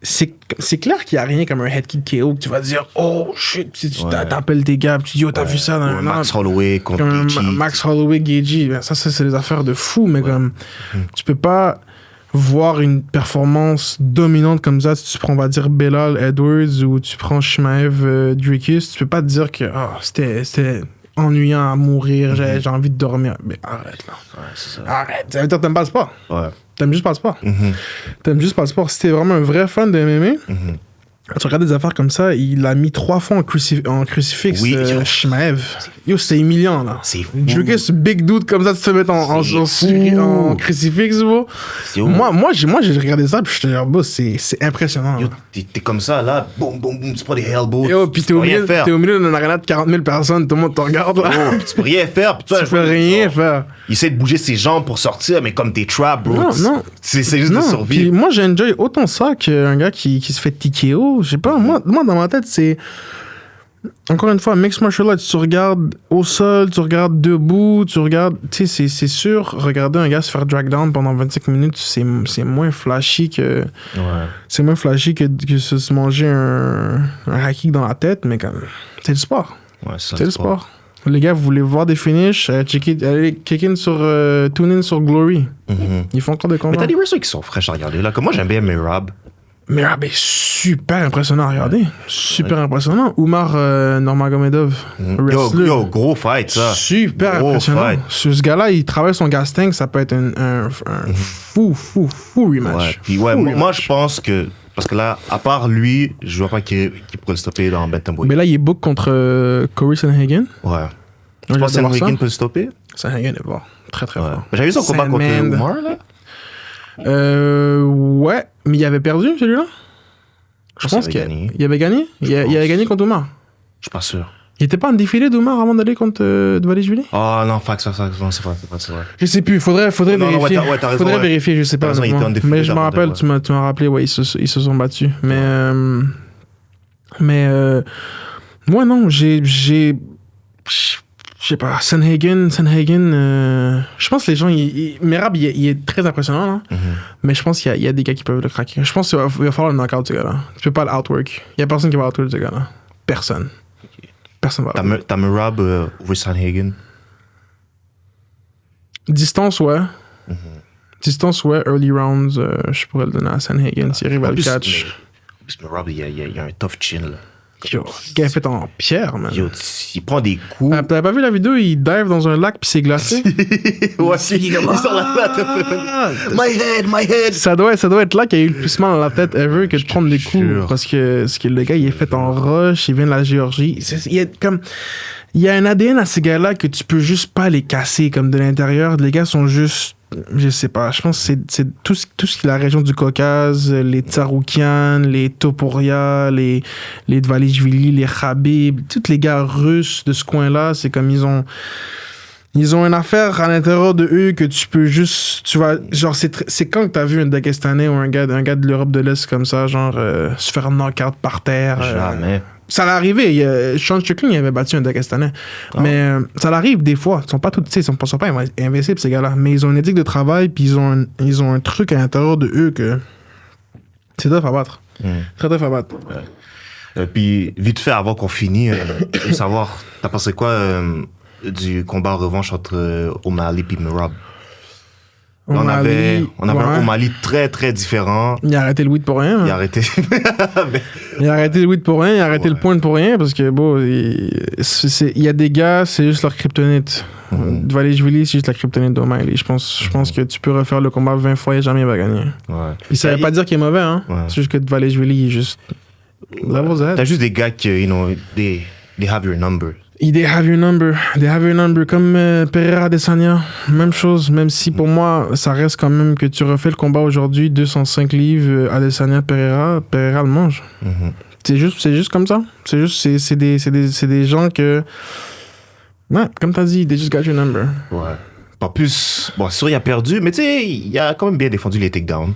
c'est clair qu'il n'y a rien comme un head kick KO que tu vas dire, oh shit, tu t'appelles tes gars, tu dis, oh, t'as vu ça dans Max Holloway contre Gaethje. Max Holloway, Gaethje. Ça, c'est des affaires de fou, mais comme, tu peux pas voir une performance dominante comme ça, si tu prends, on va dire, Belal Edwards ou tu prends Chimaev Dricus, tu peux pas te dire que c'était ennuyant à mourir, j'ai envie de dormir. Mais arrête là. Ouais, c'est ça. Arrête. Ça veut dire que t'aimes pas le sport. Ouais. T'aimes juste pas le sport. T'aimes juste pas le sport. Si t'es vraiment un vrai fan de MMA, tu regardes des affaires comme ça, il a mis 3 fois en crucifix Chimaev. Yo, c'est humiliant, là. C'est fou. Dricus, big dude comme ça, tu te mets en crucifix, bro. Moi, j'ai regardé ça, puis je te dis, bro, c'est impressionnant. Yo, t'es comme ça, là, boum, boum, boum, tu prends des elbows. Yo, puis t'es au milieu d'une arena de 40 000 personnes, tout le monde te regarde, là. Oh, tu peux rien faire. Puis tu peux rien faire. Il essaie de bouger ses jambes pour sortir, mais comme t'es trap, bro. Non. C'est juste de survivre. Puis moi, j'enjoy autant ça qu'un gars qui se fait TKO. Je sais pas, moi, dans ma tête, c'est. Encore une fois, Mixed Martial Arts, tu regardes au sol, tu regardes debout, tu regardes. Tu sais, c'est sûr, regarder un gars se faire drag down pendant 25 minutes, c'est moins flashy que. Ouais. C'est moins flashy que se manger un high kick dans la tête, mais comme. C'est le sport. Ouais, c'est le sport. Les gars, vous voulez voir des finishes, allez kick in sur. Tune in sur Glory. Ils font encore des combats. Mais t'as des wrestlers qui sont fraîches à regarder, là. Comme moi, j'aime bien Merab. Merab est super impressionnant à regarder. Super impressionnant. Umar Nurmagomedov. Yo, gros fight, ça. Super gros impressionnant. Fight. Ce gars-là, il travaille son gas tank, ça peut être un fou rematch. Ouais. Puis moi, je pense que. Parce que là, à part lui, je vois pas qui pourrait le stopper dans Bantamweight. Mais là, il est book contre Corey Sandhagen. Ouais. Tu penses que Sandhagen peut le stopper? Sandhagen est fort. Très fort. J'avais vu son combat contre Umar, là. Ouais, mais il avait perdu celui-là. Je pense qu'il avait gagné. Il avait gagné contre Umar. Je suis pas sûr. Il était pas en défilé d'Umar avant d'aller contre Dvalishvili? Oh non, fax, non, c'est vrai. Je sais plus, faudrait vérifier. Faudrait vérifier, je sais pas. Mais je me rappelle, tu m'as rappelé, ouais, ils se sont battus. Mais moi non, je sais pas, Sandhagen, je pense que les gens, Merab, il est très impressionnant, là. Mais je pense qu'il y a des gars qui peuvent le craquer. Je pense qu'il va falloir le knockout, ce gars-là. Tu peux pas le outwork. Il y a personne qui va outwork, ce gars-là. Personne. Personne va outwork. T'as Merab over Sandhagen? Distance, ouais. Distance, ouais. Early rounds, je pourrais le donner à Sandhagen s'il arrive à le catch. En plus, Merab, il y a un tough chin, là. Yo, le gars est fait en pierre, man. Yo, il prend des coups. T'avais pas vu la vidéo, il dive dans un lac puis c'est glacé? Ouais, il est sur la tête. My head. Ça doit être là qu'il y a eu le plus mal dans la tête ever que de prendre des coups. Parce que le gars, il est fait en roche, il vient de la Géorgie. Il y a un ADN à ces gars-là que tu peux juste pas les casser comme de l'intérieur. Les gars sont juste. Je sais pas, je pense que c'est tout ce qui est la région du Caucase, les Tsaroukian, les Topuria, les Dvalishvili, les Khabib, tous les gars russes de ce coin-là, c'est comme ils ont une affaire à l'intérieur de eux que tu peux juste, tu vas, genre c'est quand que t'as vu un Dagestanais ou un gars de l'Europe de l'Est comme ça, genre se faire knock-out par terre. Jamais. Ça l'est arrivé. Sean Strickland, il avait battu un Dagestanais. Mais ça l'arrive des fois. Ils sont pas tous, ils sont pas invincibles, ces gars-là. Mais ils ont une éthique de travail, puis ils ont un truc à l'intérieur de eux que c'est tough à battre. Très tough à battre. Puis, vite fait, avant qu'on finisse, je veux savoir, t'as pensé quoi du combat revanche entre O'Malley et Merab? On avait un O'Malley très, très différent. Il a arrêté le weed pour rien. Il a arrêté. Il a arrêté le weed pour rien, il a arrêté le point pour rien, parce que, bon, il y a des gars, c'est juste leur kryptonite. Dvalishvili, c'est juste la kryptonite d'O'Malley. Je pense que tu peux refaire le combat 20 fois et jamais il va gagner. Ouais. Puis ça veut pas dire qu'il est mauvais, hein. Ouais. C'est juste que Dvalishvili, il est juste Levels ahead. T'as juste des gars qui, you know, they have your number. They have your number. They have your number. Comme Pereira Adesanya. Même chose. Même si pour moi, ça reste quand même que tu refais le combat aujourd'hui, 205 livres, Adesanya, Pereira le mange. C'est juste comme ça. C'est des gens que... Ouais, comme t'as dit, they just got your number. Ouais. Pas plus... Bon, c'est sûr, il a perdu, mais tu sais, il a quand même bien défendu les takedowns.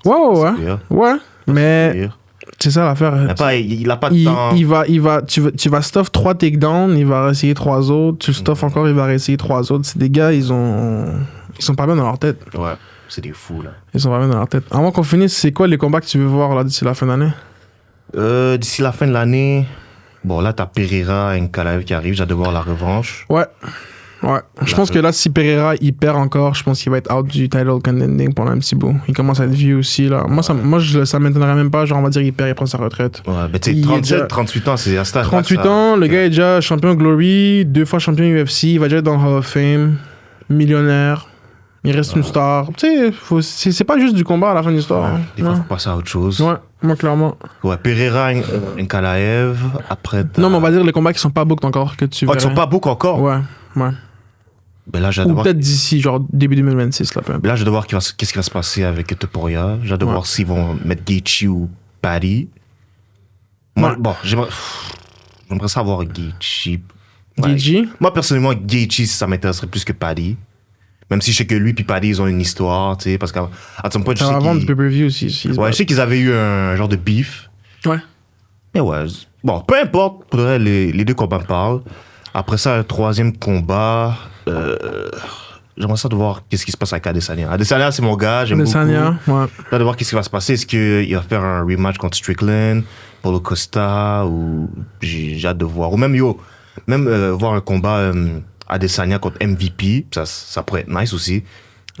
Ouais. Mais... C'est ça l'affaire. Il a pas de temps. Tu vas stuff 3 takedowns, il va essayer 3 autres. Tu stuff encore, il va essayer 3 autres. C'est des gars, ils sont pas bien dans leur tête. Ouais, c'est des fous, là. Ils sont pas bien dans leur tête. Avant qu'on finisse, c'est quoi les combats que tu veux voir là d'ici la fin d'année? D'ici la fin de l'année, bon, là, t'as Pereira et Nkalaev qui arrivent. J'ai hâte de voir la revanche. Ouais. Je pense que là, si Pereira, il perd encore, je pense qu'il va être out du title contending pendant un petit bout. Il commence à être vieux aussi, là. Moi, ça m'étonnerait même pas. Genre, on va dire, il perd, il prend sa retraite. Ouais, mais tu sais, 37, 38 ans, c'est un stade. 38 ans, le gars est déjà champion Glory, 2 fois champion UFC, il va déjà être dans le Hall of Fame, millionnaire. Il reste une star. Tu sais, c'est pas juste du combat à la fin de l'histoire. Ouais, des fois, il faut passer à autre chose. Ouais, moi, clairement. Ouais, Pereira, Nkalaev, après... Non, mais on va dire les combats qui sont pas booked encore, que tu verrais. Qui sont pas booked encore? Ouais. Ben là, ou peut-être d'ici, genre début 2026. Là, ben là, j'ai de voir qu'est-ce qui va se passer avec Topuria. J'ai de voir s'ils vont mettre Gaethje ou Paddy. Moi, bon, j'aimerais savoir Gaethje. Gaethje? Moi, personnellement, Gaethje, ça m'intéresserait plus que Paddy. Même si je sais que lui et Paddy, ils ont une histoire, tu sais, parce qu'à son point, ça va vendre du pay-per-view aussi. Ouais, je sais qu'ils avaient eu un genre de beef. Ouais. Mais ouais, bon, peu importe, pour les 2 combats me parlent. Après ça, le 3e combat, j'aimerais ça de voir qu'est-ce qui se passe avec Adesanya. Adesanya, c'est mon gars, j'aime beaucoup. Adesanya, ouais. Là, de voir qu'est-ce qui va se passer. Est-ce qu'il va faire un rematch contre Strickland, Paulo Costa, ou j'ai hâte de voir. Ou même, voir un combat Adesanya contre MVP, ça pourrait être nice aussi.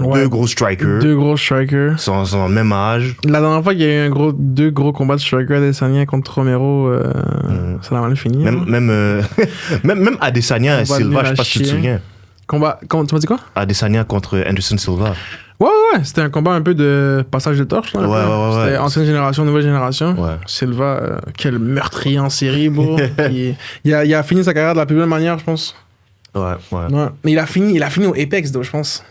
Ouais. 2 gros strikers. 2 gros strikers. Sont au même âge. La dernière fois qu'il y a eu 2 gros combats de strikers Adesanya contre Romero, ça a mal fini. Même Adesanya et Silva, je sais pas si tu te souviens. Tu m'as dit quoi? Adesanya contre Anderson Silva. Ouais, c'était un combat un peu de passage de torche. Là, ouais. C'était ancienne génération, nouvelle génération. Ouais. Silva, quel meurtrier en série, bro. il a fini sa carrière de la plus belle manière, je pense. Ouais. Mais il a fini au Apex, je pense.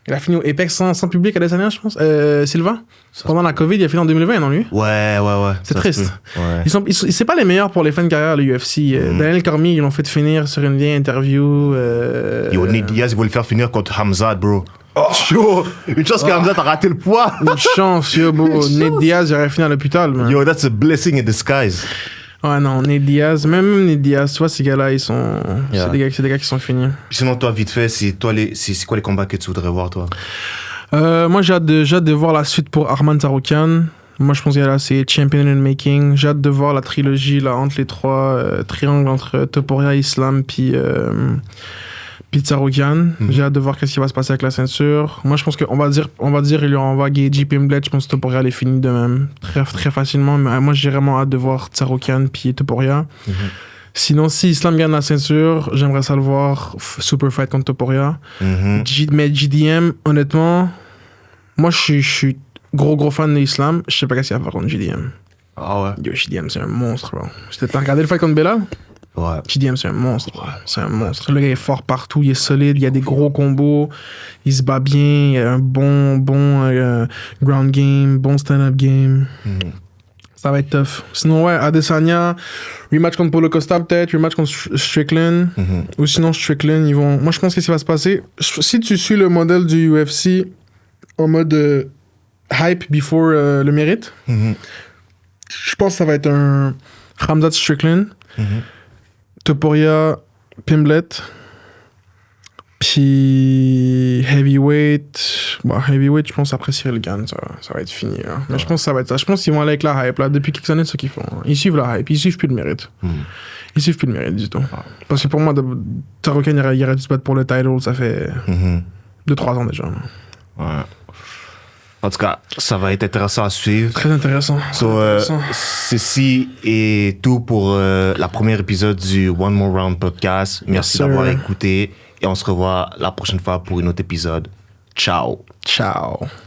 Il a fini au Apex sans public Adesanya, je pense. Silva. Pendant la COVID, il a fini en 2020, non, lui? Ouais. C'est triste. Ouais. C'est pas les meilleurs pour les fins de carrière, l'UFC. Daniel Cormier, ils l'ont fait finir sur une vieille interview. Nate Diaz, il voulait le faire finir contre Hamzat, bro. Une chance que Hamzat a raté le poids. Une chance, bro. Nate Diaz, j'aurais fini à l'hôpital, man. That's a blessing in disguise. Ouais, non, Nate Diaz, même Nate Diaz, tu vois, ces gars-là, ils sont. C'est des gars qui sont finis. Sinon, toi, vite fait, c'est quoi les combats que tu voudrais voir, toi? Moi, j'ai hâte de voir la suite pour Arman Tsarukyan. Moi, je pense que là, c'est Champion in Making. J'ai hâte de voir la trilogie là, entre les 3 triangles entre Topuria, Islam, puis Tsarukyan. J'ai hâte de voir qu'est-ce qui va se passer avec la ceinture. Moi, je pense qu'on va dire, il lui envoie Gaethje Pimblet. Je pense que Topuria est fini de même. Très facilement. Mais moi, j'ai vraiment hâte de voir Tsarukyan puis Topuria. Sinon, si Islam gagne la ceinture, j'aimerais ça le voir super fight contre Topuria. Mais JDM, honnêtement, moi, je suis gros fan de Islam. Je sais pas qu'est-ce qu'il va faire contre JDM. Ah ouais? Yo, JDM, c'est un monstre, bro. T'as regardé le fight contre Belal? Ouais. JDM, c'est un monstre. C'est un monstre. Le gars est fort partout, il est solide, il y a des gros combos, il se bat bien, il a un bon ground game, bon stand-up game. Ça va être tough. Sinon, ouais, Adesanya, rematch contre Paulo Costa peut-être, rematch contre Strickland. Ou sinon, Strickland, ils vont... Moi, je pense que ce qui va se passer, si tu suis le modèle du UFC en mode hype before le mérite, je pense que ça va être un Khamzat Strickland. Topuria, Pimblet, puis Heavyweight. Bon, Heavyweight, je pense après Cyril Gane, ça va être fini. Là. Mais je pense que ça va être ça. Je pense qu'ils vont aller avec la hype. Là. Depuis quelques années, c'est ce qu'ils font. Ils suivent la hype, ils suivent plus le mérite. Ils suivent plus le mérite du tout. Parce que pour moi, Tsarukyan, il aurait dû se battre pour le title, ça fait 2-3 ans déjà. Ouais. En tout cas, ça va être intéressant à suivre. Très intéressant. Ceci est tout pour la première épisode du One More Round podcast. Merci d'avoir écouté et on se revoit la prochaine fois pour un autre épisode. Ciao. Ciao.